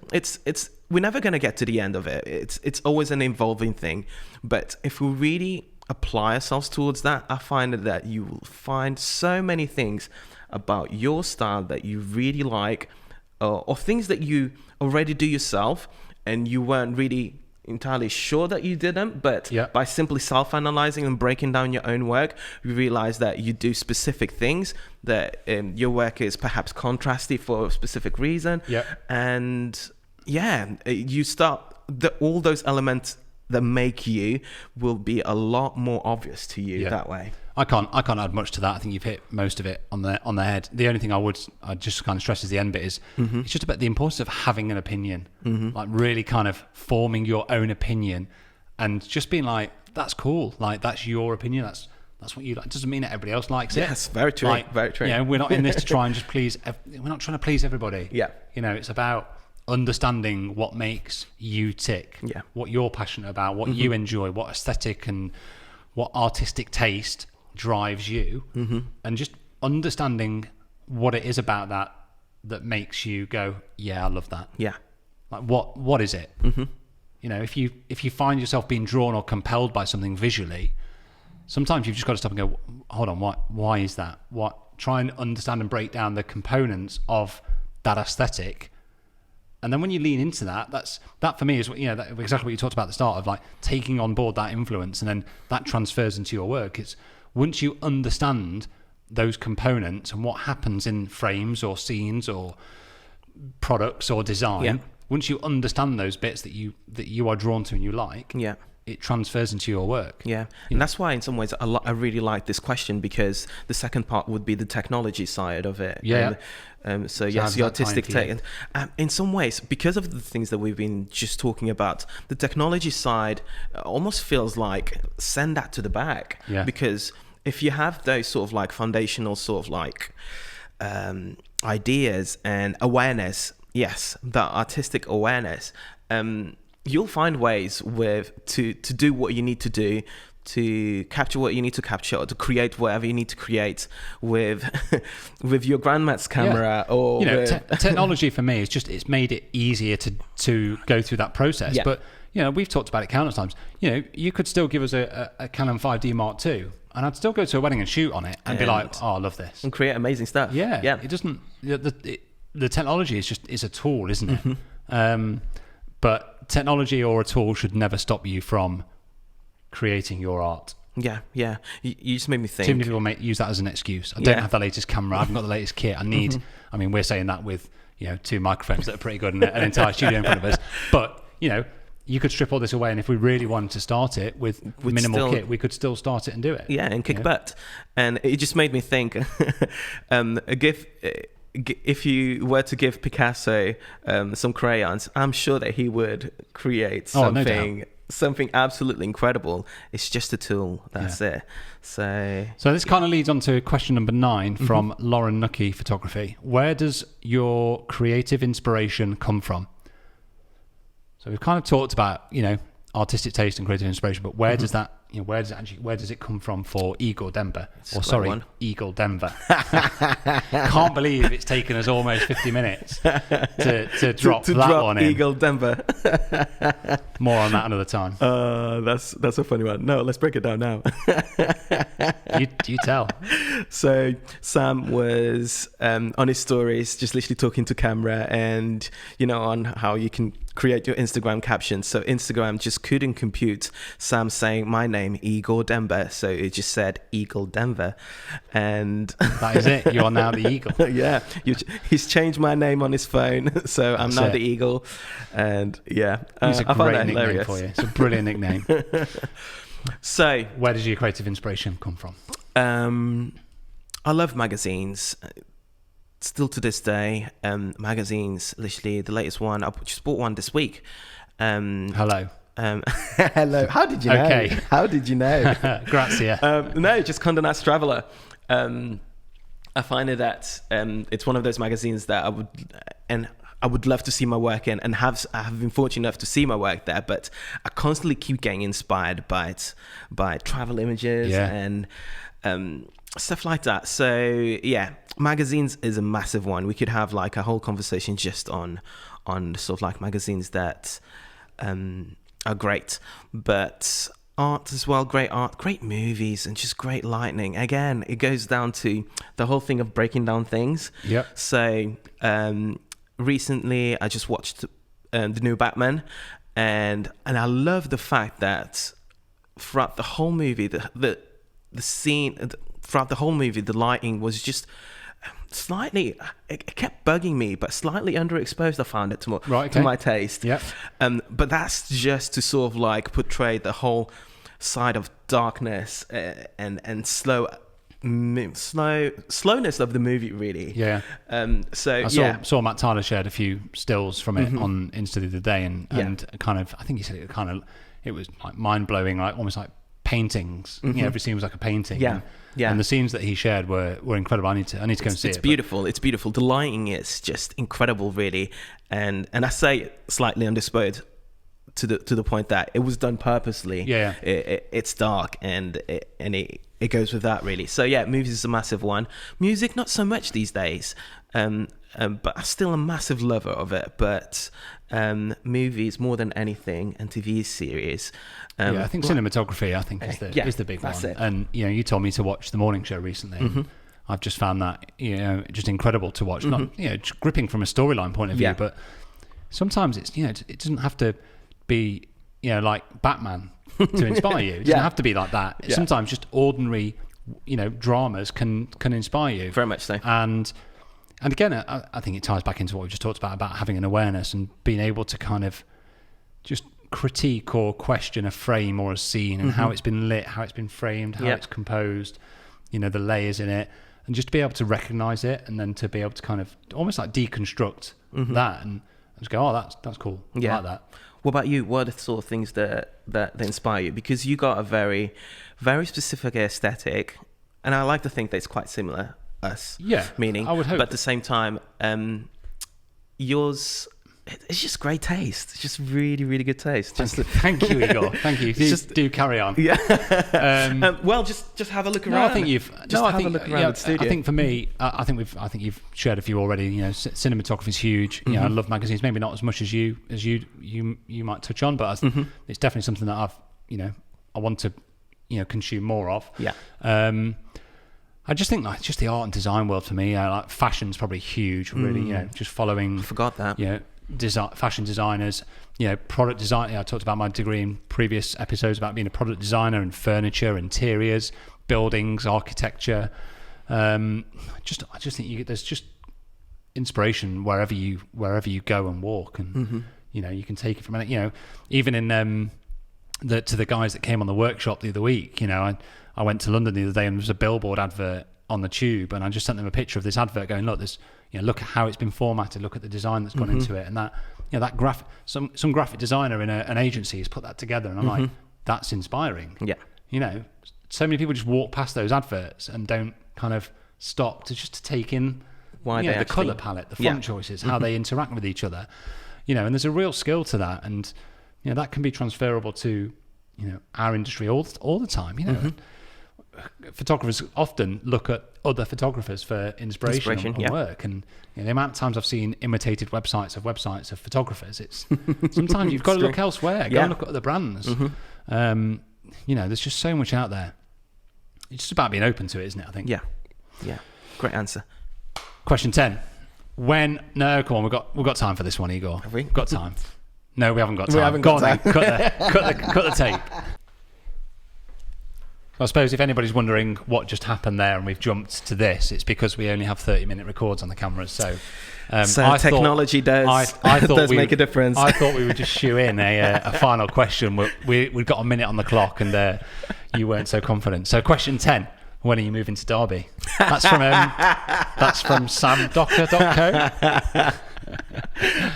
we're never going to get to the end of it. It's always an evolving thing. But if we really apply ourselves towards that, I find that you will find so many things about your style that you really like, or things that you already do yourself and you weren't really entirely sure that you didn't, but by simply self-analyzing and breaking down your own work, you realize that you do specific things, that your work is perhaps contrasty for a specific reason. And you start, all those elements that make you will be a lot more obvious to you that way. I can't add much to that. I think you've hit most of it on the head. The only thing I just kind of stress is the end bit is it's just about the importance of having an opinion, like really kind of forming your own opinion, and just being like, that's cool, like that's your opinion, that's what you like. It doesn't mean that everybody else likes it. Yes, very true, like, very true. We're not in this to try and just please. We're not trying to please everybody. It's about understanding what makes you tick, what you're passionate about, what you enjoy, what aesthetic and what artistic taste drives you, and just understanding what it is about that makes you go, I love that. Like what is it? If you find yourself being drawn or compelled by something visually, sometimes you've just got to stop and go, hold on, why is that? Try and understand and break down the components of that aesthetic. And then when you lean into that for me is exactly what you talked about at the start of, like taking on board that influence, and then that transfers into your work. It's once you understand those components and what happens in frames or scenes or products or design, once you understand those bits that you are drawn to and you like, it transfers into your work. And that's why in some ways I really like this question, because the second part would be the technology side of it. So yes, the artistic take. And in some ways, because of the things that we've been just talking about, the technology side almost feels like send that to the back. Because if you have those sort of like foundational sort of like ideas and awareness, that artistic awareness, you'll find ways to do what you need to do, to capture what you need to capture, or to create whatever you need to create with your grandma's camera. Or technology for me is just, it's made it easier to go through that process. But we've talked about it countless times. You could still give us a Canon 5D Mark II, and I'd still go to a wedding and shoot on it and be like, oh, I love this, and create amazing stuff. It doesn't. The technology is a tool, isn't it? But technology or a tool should never stop you from creating your art. You just made me think. Too many people use that as an excuse. I don't have the latest camera, I haven't got the latest kit, I need I mean, we're saying that with 2 microphones that are pretty good and an entire studio in front of us, but you could strip all this away, and if we really wanted to start it with minimal kit, we could still start it and do it. And kick butt. And it just made me think, if you were to give Picasso some crayons, I'm sure that he would create something absolutely incredible. It's just a tool. That's it. So this kind of leads on to question number 9 from Lauren Nucky Photography. Where does your creative inspiration come from? So we've kind of talked about artistic taste and creative inspiration, but where does that where does it come from for Igor Denver? Eagle Denver. Can't believe it's taken us almost 50 minutes to drop that one in. Eagle Denver. More on that another time. That's a funny one. No, let's break it down now. you tell. So Sam was on his stories, just literally talking to camera, and on how you can create your Instagram captions. So Instagram just couldn't compute Sam saying my name, Igor Denver, so it just said Eagle Denver, and that is it. You are now the Eagle. He's changed my name on his phone, so I'm now the Eagle, and it's a great nickname for you. It's a brilliant nickname. So where does your creative inspiration come from? I love magazines. still to this day, magazines. Literally, the latest one. I just bought one this week. Hello. Hello. How did you know? Okay. How did you know? Grazia. No, just Condé Nast Traveler. I find it that it's one of those magazines that I would love to see my work in, and I have been fortunate enough to see my work there, but I constantly keep getting inspired by travel images and stuff like that. So yeah, magazines is a massive one. We could have like a whole conversation just on sort of like magazines that are great, but art as well. Great art, great movies, and just great lighting. Again, it goes down to the whole thing of breaking down things. Yeah. So recently I just watched the new Batman, and I love the fact that throughout the whole movie, the scene throughout the whole movie, the lighting was just slightly, it kept bugging me, but slightly underexposed. I found it to my taste. Yeah. But that's just to sort of like portray the whole side of darkness and slowness of the movie, really. Yeah. So I saw Matt Tyler shared a few stills from it on Insta the other day, and kind of, I think he said it was like mind blowing, like almost like paintings. You know, every scene was like a painting. Yeah. Yeah. And the scenes that he shared were incredible. I need to go and see it. It's beautiful. It's beautiful. The lighting is just incredible, really. And I say slightly underspurred to the point that it was done purposely. Yeah. It's dark and it goes with that, really. So yeah, movies is a massive one. Music, not so much these days. But I'm still a massive lover of it. But movies more than anything, and TV series. I think cinematography, is the big one. It. And you told me to watch The Morning Show recently. And I've just found that just incredible to watch. Not just gripping from a storyline point of view, but sometimes it's it doesn't have to be like Batman to inspire you. It doesn't have to be like that. Yeah. Sometimes just ordinary dramas can inspire you. Very much so. And again, I think it ties back into what we just talked about having an awareness and being able to kind of just critique or question a frame or a scene and how it's been lit, how it's been framed, how it's composed, the layers in it, and just to be able to recognize it, and then to be able to kind of almost like deconstruct that and just go, oh, that's cool. I like that. What about you? What are the sort of things that inspire you? Because you got a very, very specific aesthetic, and I like to think that it's quite similar us. Yeah, meaning, I would hope. But at the same time, yours, it's just great taste. It's just really, really good taste. Thank you, Igor. Thank you. Do carry on. Yeah. Well, just have a look around. I think you've. Have a look around the studio. I think for me, I think you've shared a few already. Cinematography is huge. I love magazines. Maybe not as much as you might touch on, but it's definitely something that I want to consume more of. Yeah. I just think like just the art and design world for me, like fashion's probably huge. Really, just following. I forgot that. Fashion designers, product design. I talked about my degree in previous episodes about being a product designer and furniture, interiors, buildings, architecture. I just think there's just inspiration wherever you go and walk, and you can take it from it. Even in to the guys that came on the workshop the other week. I went to London the other day and there was a billboard advert on the tube, and I just sent them a picture of this advert going, look, this, look at how it's been formatted, look at the design that's gone into it, and that, that graphic, some graphic designer in an agency has put that together, and I'm like, that's inspiring. Yeah. So many people just walk past those adverts and don't kind of stop to take in why the colour palette, the font choices, how they interact with each other, and there's a real skill to that, and that can be transferable to our industry all the time. Photographers often look at other photographers for inspiration on work, and the amount of times I've seen imitated websites of photographers, it's sometimes you've got to look elsewhere. Go and look at other brands. There's just so much out there. It's just about being open to it, isn't it? I think. Yeah. Great answer. Question 10. No, come on, we've got time for this one, Igor. Have we got time? No, we haven't got time. We haven't got time. Cut the tape. I suppose if anybody's wondering what just happened there and we've jumped to this, it's because we only have 30-minute records on the cameras. So technology does make a difference. I thought we would just shoe in a final question. We've got a minute on the clock, and you weren't so confident. So question 10. when are you moving to Derby? That's from samdocker.co.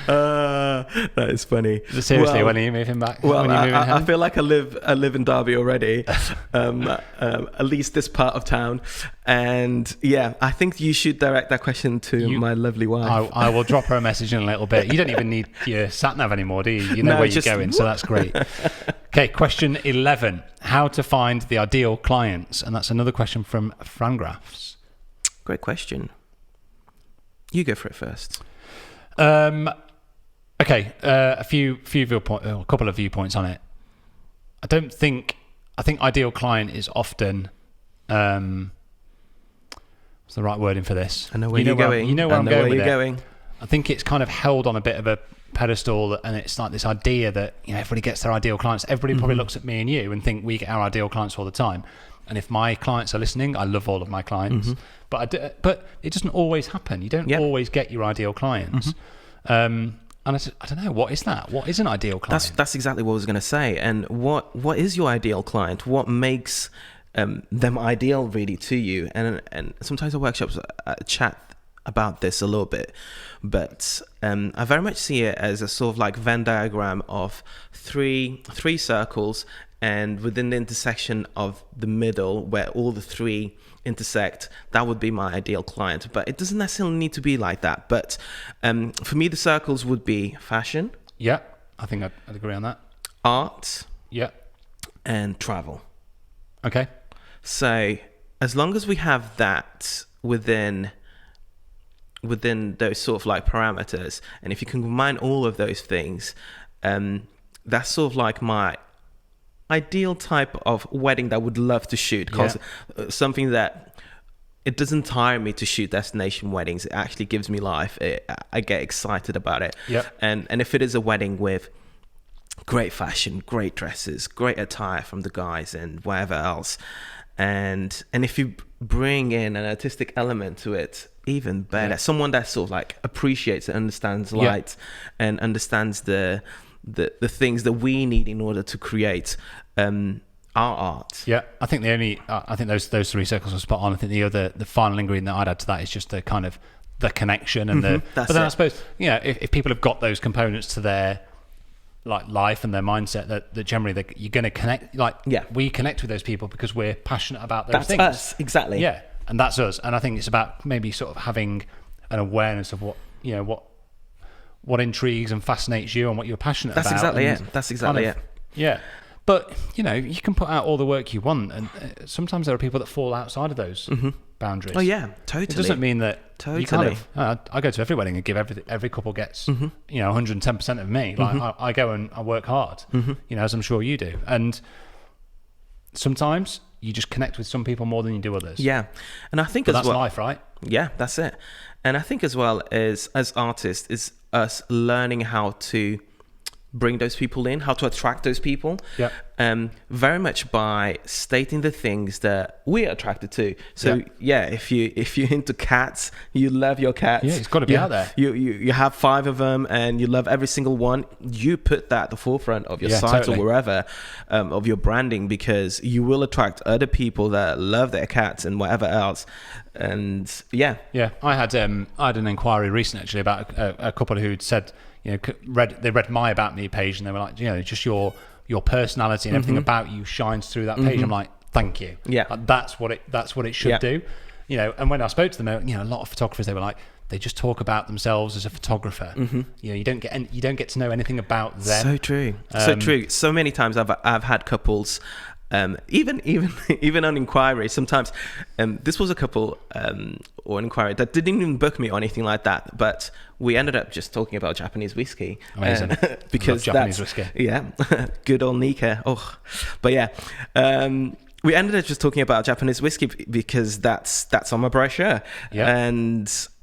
That is funny. Seriously, when are you moving back? Well, when are you moving home? I feel like I live in Derby already, at least this part of town. And yeah, I think you should direct that question to my lovely wife. I will drop her a message in a little bit. You don't even need your sat nav anymore, do you? You know where you're going, so that's great. Okay, question 11. How to find the ideal clients? And that's another question from Frangraphs. Great question. You go for it first. Okay, a couple of viewpoints on it. I think ideal client is often, what's the right wording for this? I know where you're going. You know where I'm going with it. I think it's kind of held on a bit of a pedestal, and it's like this idea that, you know, everybody gets their ideal clients. Everybody probably looks at me and you and think we get our ideal clients all the time. And if my clients are listening, I love all of my clients, but it doesn't always happen. You don't always get your ideal clients. And I don't know, what is that? What is an ideal client? That's exactly what I was going to say. And what is your ideal client? What makes them ideal really to you? And sometimes our workshops chat about this a little bit, but I very much see it as a sort of like Venn diagram of three circles, and within the intersection of the middle where all the three intersect, that would be my ideal client. But it doesn't necessarily need to be like that. But for me, the circles would be fashion. Yeah, I think I'd agree on that. Art. Yeah. And travel. Okay. So as long as we have that within those sort of like parameters, and if you can combine all of those things, that's sort of like my ideal type of wedding that I would love to shoot, because something that it doesn't tire me to shoot destination weddings. It actually gives me life. I get excited about it. And if it is a wedding with great fashion, great dresses, great attire from the guys and whatever else, and if you bring in an artistic element to it, even better. Someone that sort of like appreciates and understands light and understands the things that we need in order to create our art. Yeah, I think I think those three circles are spot on. I think the final ingredient that I'd add to that is just the kind of the connection and but then I suppose, you know, if people have got those components to their like life and their mindset, that generally you're going to connect. We connect with those people because we're passionate about those things. That's us, exactly. Yeah, and that's us. And I think it's about maybe sort of having an awareness of what, you know, what intrigues and fascinates you and what you're passionate about. That's exactly it. Yeah. But, you know, you can put out all the work you want, and sometimes there are people that fall outside of those boundaries. Oh, yeah, totally. It doesn't mean that you kind of... I go to every wedding and give every couple gets, you know, 110% of me. Like, I go and I work hard, you know, as I'm sure you do. And sometimes you just connect with some people more than you do others. Yeah. And I think that's life, right? Yeah, that's it. And I think as well as artists is us learning how to bring those people in, how to attract those people. Yeah. Very much by stating the things that we're attracted to. So if you're into cats, you love your cats. Yeah, it's got to be out there. You have 5 of them and you love every single one. You put that at the forefront of your site or wherever, of your branding, because you will attract other people that love their cats and whatever else. And I had an inquiry recently actually about a couple who'd said, you know, they read my About Me page and they were like, you know, just your personality and everything about you shines through that page. I'm like, thank you. Yeah, like, that's what it should do. You know, and when I spoke to them, you know, a lot of photographers, they were like, they just talk about themselves as a photographer. You know, you don't get to know anything about them. So true. So true. So many times I've had couples. Even on inquiry, sometimes this was a couple or an inquiry that didn't even book me or anything like that, but we ended up just talking about Japanese whiskey. Amazing. Because Japanese whiskey. Yeah, good old Nika. Oh, but yeah, we ended up just talking about Japanese whiskey because that's on my brochure. Yeah.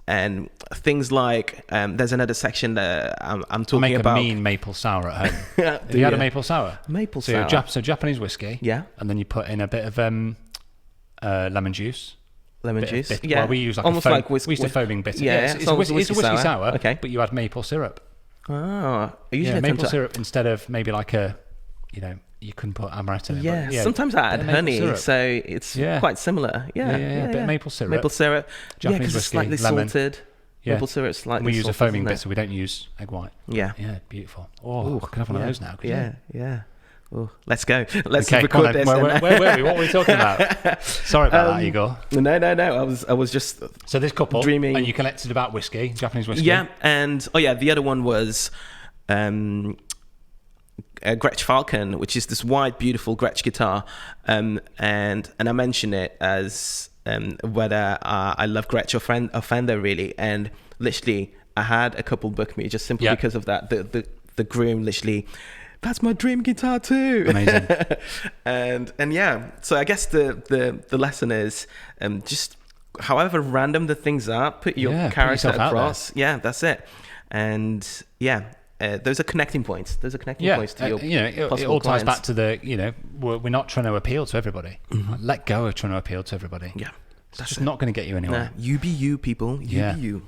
And things like there's another section that I'm talking about. I make a mean maple sour at home. Have you had a maple sour? Maple sour. So Japanese whiskey. Yeah. And then you put in a bit of lemon juice. Lemon juice. Yeah. Well, we use almost like whiskey. We use a foaming bitter. Yeah, it's a whiskey sour. Okay. But you add maple syrup. Oh, maple syrup instead of maybe like a, you know, you couldn't put amaretto in it. Yeah, but yeah, sometimes I add maple honey, syrup. so it's quite similar. Yeah, a bit of maple syrup. Maple syrup. Japanese because it's whiskey, slightly lemon. salted. Yeah. Maple syrup slightly We use salted, a foaming isn't bit, it? so we don't use egg white. Yeah. Yeah, beautiful. Oh, I could have one of those now. Yeah. Oh, let's go. Let's Okay, record this. Where were we? What were we talking about? Sorry about that, Igor. No. I was just So this couple, dreaming. and you collected about whiskey, Japanese whiskey. Yeah, and the other one was Gretsch Falcon, which is this wide, beautiful Gretsch guitar, and I mention it as whether I love Gretsch or Fender really, and literally I had a couple book me just simply because of that. The groom literally, that's my dream guitar too. Amazing. and yeah, so I guess the lesson is just however random the things are, put your character across. Yeah, that's it. And those are connecting points. Those are connecting points to your it all ties back to we're not trying to appeal to everybody. Mm-hmm. Like, let go of trying to appeal to everybody. Yeah, it's just not going to get you anywhere. Nah, you be you, people. You be you.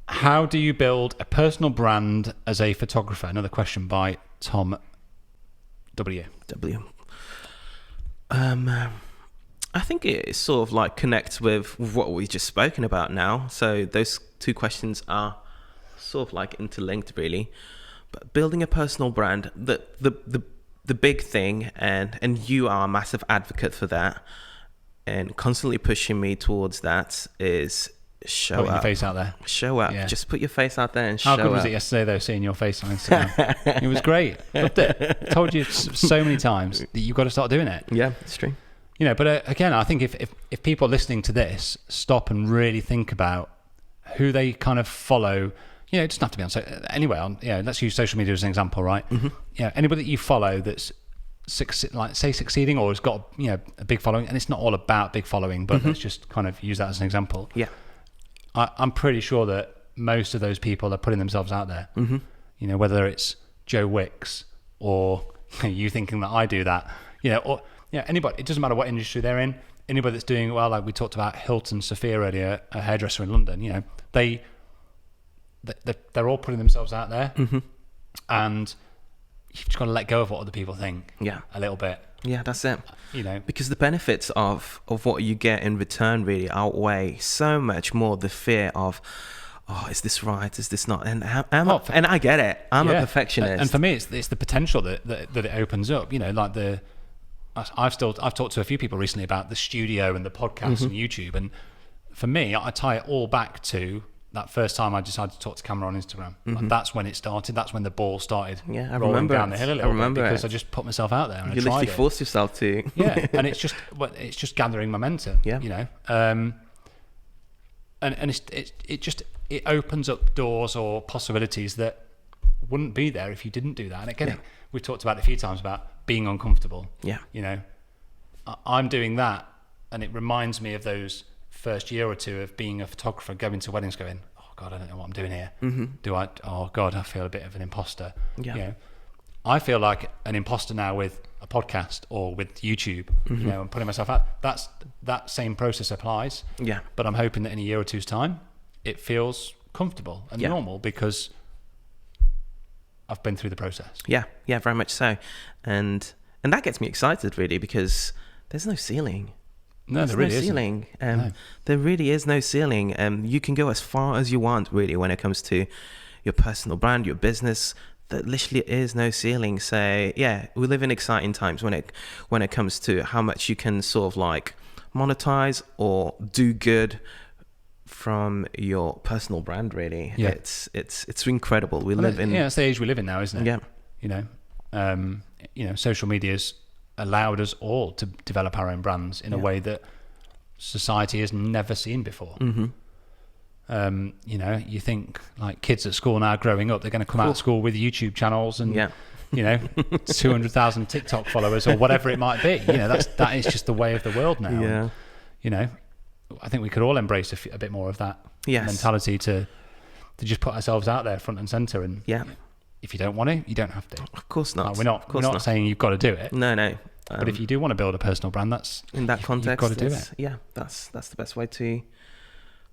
How do you build a personal brand as a photographer? Another question by Tom W. I think it sort of like connects with what we've just spoken about now. So those two questions are sort of like interlinked, really. But building a personal brand, the big thing, and you are a massive advocate for that, and constantly pushing me towards that, is show Putting up. your face out there. Show up. Yeah. Just put your face out there and show up. How good was it yesterday, though, seeing your face on Instagram? It was great. Loved it. Told you so many times that you've got to start doing it. Yeah, it's true. But again, I think if people listening to this stop and really think about who they kind of follow, it doesn't have to be on anywhere. Let's use social media as an example, right? Mm-hmm. Anybody that you follow that's succeeding or has got a big following, and it's not all about big following, but let's just kind of use that as an example. Yeah. I'm pretty sure that most of those people are putting themselves out there. Mm-hmm. Whether it's Joe Wicks or you thinking that I do that, or anybody. It doesn't matter what industry they're in. Anybody that's doing well, like we talked about Hilton Sophia earlier, a hairdresser in London. They're all putting themselves out there, and you've just got to let go of what other people think. Yeah, a little bit. Yeah, that's it. Because the benefits of what you get in return really outweigh so much more the fear of, is this right? Is this not? And and I get it. I'm a perfectionist. And for me, it's the potential that it opens up. I've talked to a few people recently about the studio and the podcast and YouTube, and for me, I tie it all back to that first time I decided to talk to camera on Instagram. Like, that's when it started. That's when the ball started rolling down the hill a little bit, because I just put myself out there and you I tried literally forced yourself to. Yeah, and it's just gathering momentum. Yeah. And it opens up doors or possibilities that wouldn't be there if you didn't do that. And again, we've talked about it a few times about being uncomfortable. Yeah. I'm doing that, and it reminds me of those first year or two of being a photographer, going to weddings, going, oh God, I don't know what I'm doing here. Do I? Oh God, I feel a bit of an imposter. Yeah. I feel like an imposter now with a podcast or with YouTube. And putting myself out. That same process applies. Yeah. But I'm hoping that in a year or two's time, it feels comfortable and normal, because I've been through the process. Yeah, very much so, and that gets me excited really, because there's no ceiling. No, there really ceiling. No. There really is no ceiling. You can go as far as you want, really, when it comes to your personal brand, your business. There literally is no ceiling. So yeah, we live in exciting times when it comes to how much you can sort of like monetize or do good from your personal brand. Really, it's incredible. We live in it's the age we live in now, isn't it? Yeah. Social media's allowed us all to develop our own brands in a way that society has never seen before. You think like kids at school now growing up, they're going to come out of school with YouTube channels and 200,000 TikTok followers or whatever it might be. That is just the way of the world now. And, I think we could all embrace a bit more of that mentality to just put ourselves out there front and center. And if you don't want to, you don't have to. Of course not. We're not saying you've got to do it. No. But if you do want to build a personal brand, that's in that context, you've got to do it. Yeah, that's the best way to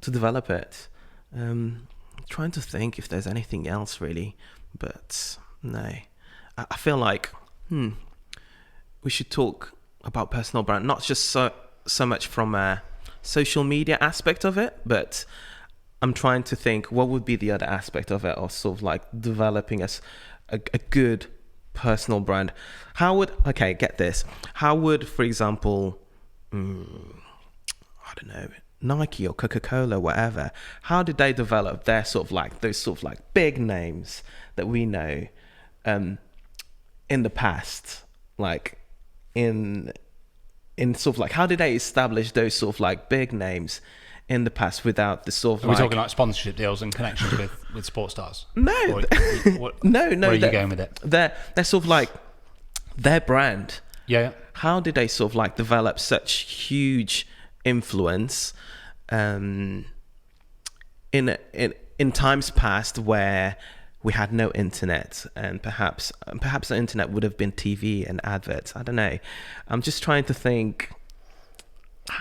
develop it. Trying to think if there's anything else really, but no. I feel like We should talk about personal brand, not just so much from a social media aspect of it, but I'm trying to think what would be the other aspect of it, or sort of like developing a good personal brand. Get this. How would, for example, I don't know, Nike or Coca-Cola, whatever, how did they develop their sort of like those sort of like big names that we know in the past, like in sort of like, how did they establish those sort of like big names in the past without the sort of Are we talking like sponsorship deals and connections with sports stars? No, no. Where are you going with it? They're sort of like their brand. Yeah. How did they sort of like develop such huge influence in times past where we had no internet, and perhaps the internet would have been TV and adverts. I don't know. I'm just trying to think.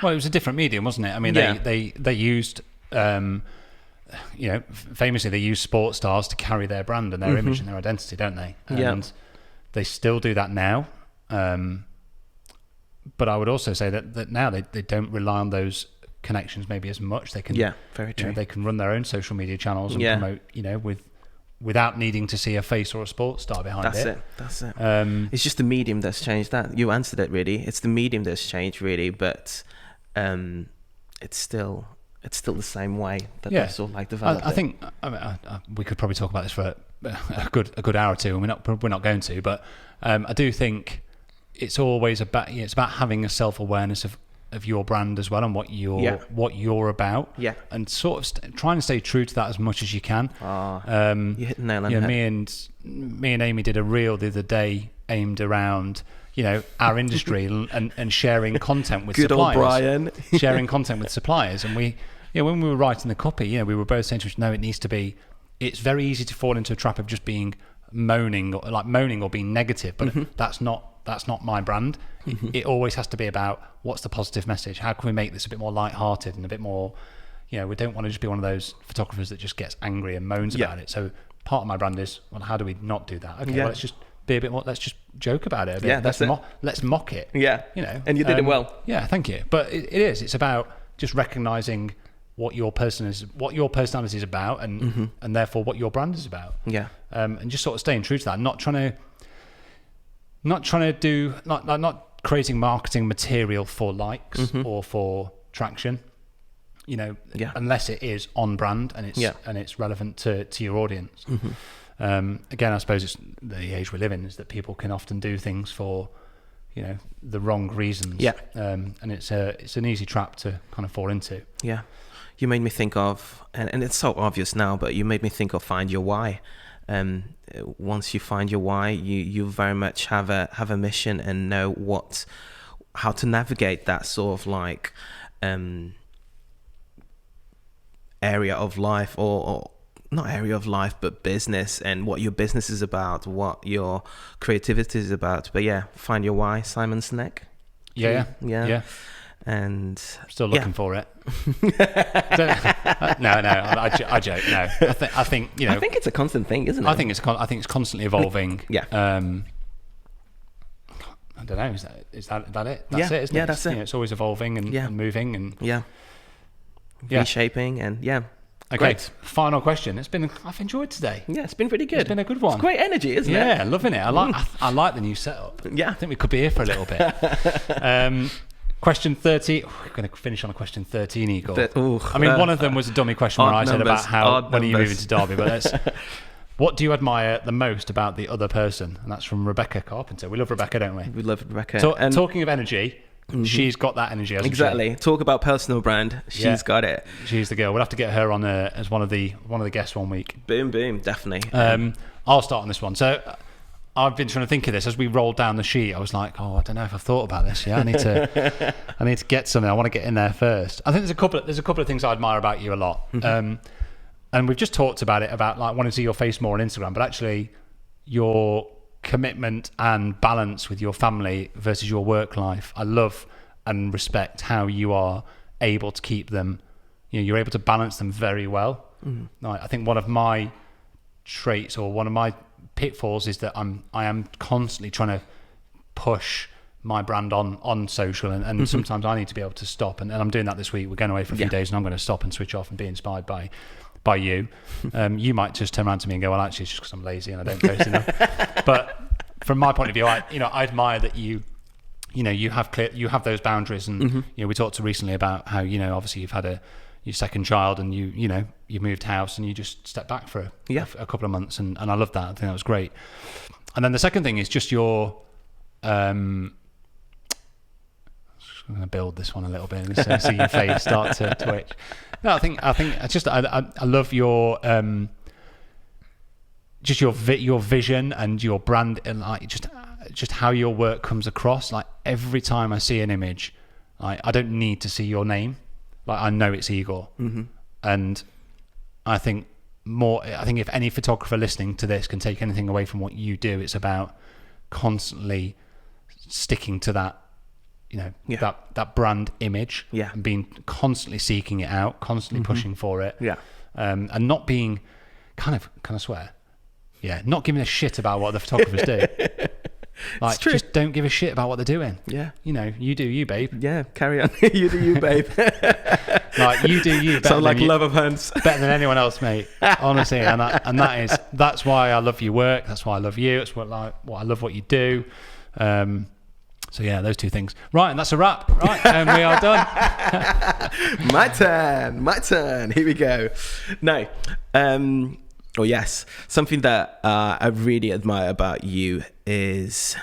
Well, it was a different medium, wasn't it? I mean, they used, famously they used sports stars to carry their brand and their image and their identity, don't they? And they still do that now. But I would also say that now they don't rely on those connections maybe as much. They can, very true. They can run their own social media channels and promote, without needing to see a face or a sports star behind it. That's it. It's just the medium that's changed. That you answered it really. It's the medium that's changed really, but it's still the same way that they sort of like developed. I think we could probably talk about this for a good hour or two, and we're not going to. But I do think it's always about having a self-awareness of your brand as well, and what you're about, and sort of trying to stay true to that as much as you can. You hit the nail on the head. Me and Amy did a reel the other day aimed around our industry and sharing content with good suppliers. Old Brian. Sharing content with suppliers, and we when we were writing the copy, we were both saying to us, no, it needs to be. It's very easy to fall into a trap of just being moaning or being negative, but that's not my brand. It always has to be about what's the positive message. How can we make this a bit more lighthearted and a bit more, we don't want to just be one of those photographers that just gets angry and moans about it. So part of my brand is, well, how do we not do that? Okay, well, let's just be a bit more, let's just joke about it a bit. Yeah, that's let's mock it. Yeah. And you did it well. Yeah, thank you. But it's about just recognizing what your personality is about, and therefore what your brand is about. Yeah. And just sort of staying true to that, not creating marketing material for likes or for traction, unless it is on brand and it's relevant to your audience. Again, I suppose it's the age we live in is that people can often do things for the wrong reasons. And it's an easy trap to kind of fall into. Yeah. You made me think of, and it's so obvious now, but you made me think of find your why. Once you find your why, you very much have a mission and know how to navigate that sort of like area of life, or not area of life, but business, and what your business is about, what your creativity is about. But find your why, Simon Sinek. Yeah. And still looking for it. No, I joke. No, I think I think it's a constant thing, isn't it? I think it's constantly evolving. Yeah. I don't know. Is that it? That's it. Isn't it? That's it. It's always evolving and moving and reshaping and Okay. Great. Final question. I've enjoyed today. Yeah, it's been pretty good. It's been a good one. It's great energy, isn't it? Yeah, loving it. I like the new setup. Yeah. I think we could be here for a little bit. Question 30. We're going to finish on a question 13, Igor. One of them was a dummy question where I said about when are you moving to Derby, but what do you admire the most about the other person? And that's from Rebecca Carpenter. We love Rebecca, don't we? We love Rebecca. Talking of energy, she's got that energy. Exactly. Talk about personal brand. She's got it. She's the girl. We'll have to get her on as one of the guests one week. Boom, definitely. I'll start on this one. So I've been trying to think of this as we rolled down the sheet. I was like, I don't know if I've thought about this. Yeah, I need to get something. I want to get in there first. I think there's a couple of things I admire about you a lot. And we've just talked about it, about like wanting to see your face more on Instagram, but actually your commitment and balance with your family versus your work life. I love and respect how you are able to keep them. You're able to balance them very well. I think one of my traits or one of my pitfalls is that I am constantly trying to push my brand on social, and sometimes I need to be able to stop, and I'm doing that this week. We're going away for a few days, and I'm going to stop and switch off and be inspired by you. You might just turn around to me and go, well, actually it's just because I'm lazy and I don't post enough. But from my point of view, I admire that you have those boundaries, and we talked recently about how obviously you've had your second child, and you moved house, and you just stepped back for a couple of months, and I love that. I think that was great. And then the second thing is just your I'm going to build this one a little bit and see your face start to twitch. No, I think I love your just your vision and your brand, and like just how your work comes across. Like every time I see an image, I don't need to see your name. Like I know it's Igor, and I think if any photographer listening to this can take anything away from what you do, it's about constantly sticking to that, that brand image, and being constantly seeking it out, constantly pushing for it, and not being can I swear, not giving a shit about what the photographers do. Like, just don't give a shit about what they're doing. Yeah. You do you, babe. Yeah, carry on. You do you, babe. Like, you do you. Sound like love of Hunts. Better than anyone else, mate. Honestly. And that's why I love your work. That's why I love you. It's what I love what you do. So yeah, those two things. Right, and that's a wrap. Right, and we are done. My turn. Here we go. No. Oh yes, something that I really admire about you is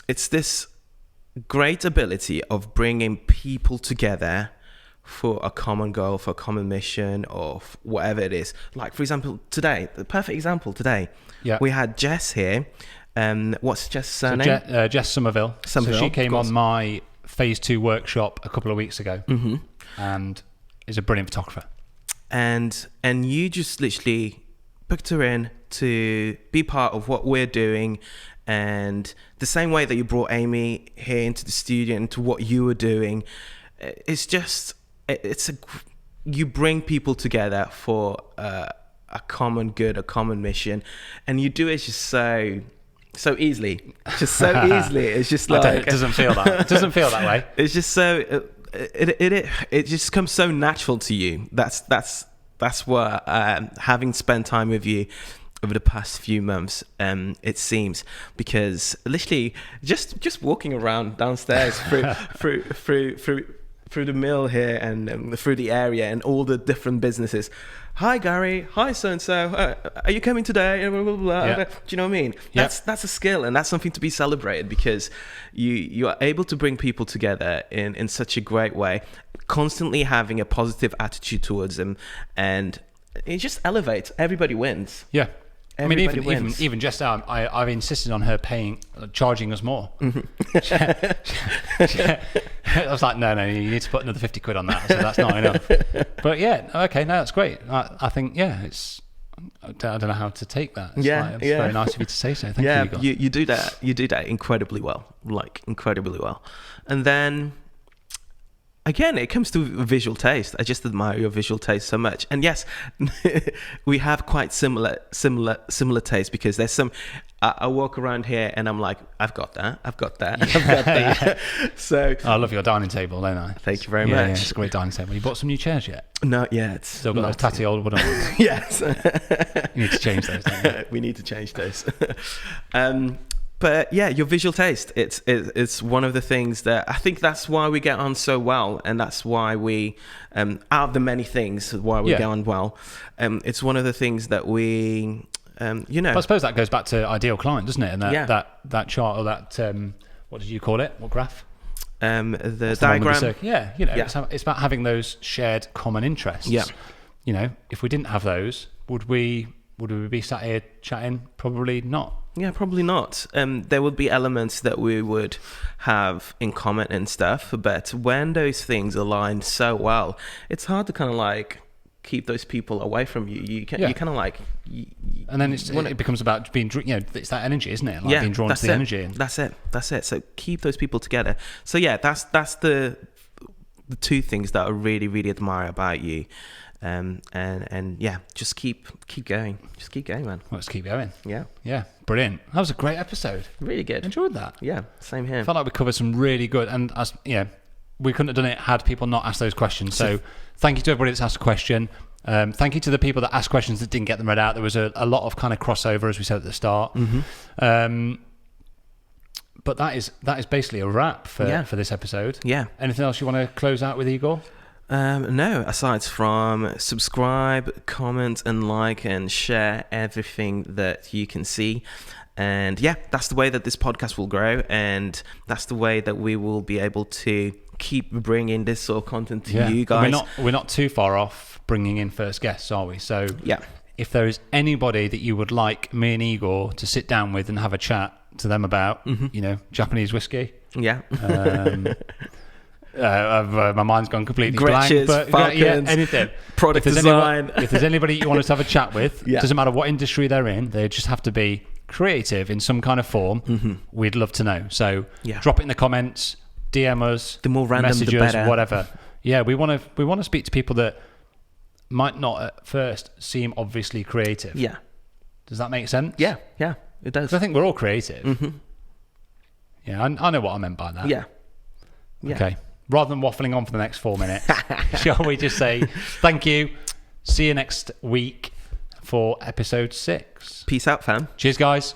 it's this great ability of bringing people together for a common goal, for a common mission, or whatever it is. Like, for example, today, the perfect example today, we had Jess here. What's Jess' surname? So Jess Somerville. So she came on my phase 2 workshop a couple of weeks ago, and is a brilliant photographer. And you just literally booked her in to be part of what we're doing, and the same way that you brought Amy here into the studio into what you were doing, you bring people together for a common good, a common mission, and you do it just so easily, It's just like it doesn't feel that. It doesn't feel that way. It's just so. It just comes so natural to you. That's what having spent time with you over the past few months, it seems, because literally just walking around downstairs through the mill here and through the area and all the different businesses. Hi Gary, hi so and so. Are you coming today? Blah, blah, blah. Do you know what I mean? That's a skill, and that's something to be celebrated, because you are able to bring people together in such a great way, constantly having a positive attitude towards them, and it just elevates. Everybody wins. Yeah. Even just now, I've insisted on her charging us more. I was like, no, you need to put another 50 quid on that. So that's not enough. But okay, no, that's great. I think, it's. I don't know how to take that. It's very nice of you to say so. Thank you. You do that. You do that incredibly well, and then. Again, it comes to visual taste. I just admire your visual taste so much. And yes, we have quite similar taste, because there's some. I walk around here and I'm like, I've got that. So I love your dining table, don't I? Thank you very much. Yeah, it's a great dining table. You bought some new chairs yet? Not yet. Still got those tatty old wooden ones. Yes. You need to change those, don't you? We need to change those. But your visual taste, it's one of the things that I think that's why we get on so well, and that's why we, out of the many things why we get on well, it's one of the things that we, But I suppose that goes back to ideal client, doesn't it? And that chart, or that, what did you call it? What graph? The diagram. It's about having those shared common interests. Yeah. If we didn't have those, would we be sat here chatting? Probably not. Yeah, probably not. There would be elements that we would have in common and stuff, but when those things align so well, it's hard to kind of like keep those people away from you. You kind of like... and then it becomes about being, it's that energy, isn't it? Like being drawn to the energy. That's it. So keep those people together. So that's the two things that I really, really admire about you. And yeah, just keep going. Just keep going, man. Let's keep going. Yeah. Brilliant. That was a great episode. Really good. Enjoyed that. Yeah, same here. Felt like we covered some really good, and we couldn't have done it had people not asked those questions. So thank you to everybody that's asked a question. Thank you to the people that asked questions that didn't get them read out. There was a lot of kind of crossover, as we said at the start. But that is basically a wrap for this episode. Yeah. Anything else you want to close out with, Igor? No, aside from subscribe, comment and like and share everything that you can see. And yeah, that's the way that this podcast will grow, and that's the way that we will be able to keep bringing this sort of content to you guys. We're not too far off bringing in first guests, are we? So yeah, if there is anybody that you would like me and Igor to sit down with and have a chat to them about, Japanese whiskey. Yeah. My mind's gone completely Gretches, blank. But Falcons, anything. Product design. If there's anybody you want us to have a chat with, it doesn't matter what industry they're in, they just have to be creative in some kind of form. We'd love to know. So drop it in the comments, DM us, the more random, message the us, better. whatever. Yeah, we want to speak to people that might not at first seem obviously creative. Yeah. Does that make sense? Yeah, it does. 'Cause I think we're all creative. Yeah, I know what I meant by that. Yeah. Okay. Rather than waffling on for the next 4 minutes, shall we just say thank you. See you next week for episode 6. Peace out, fam. Cheers, guys.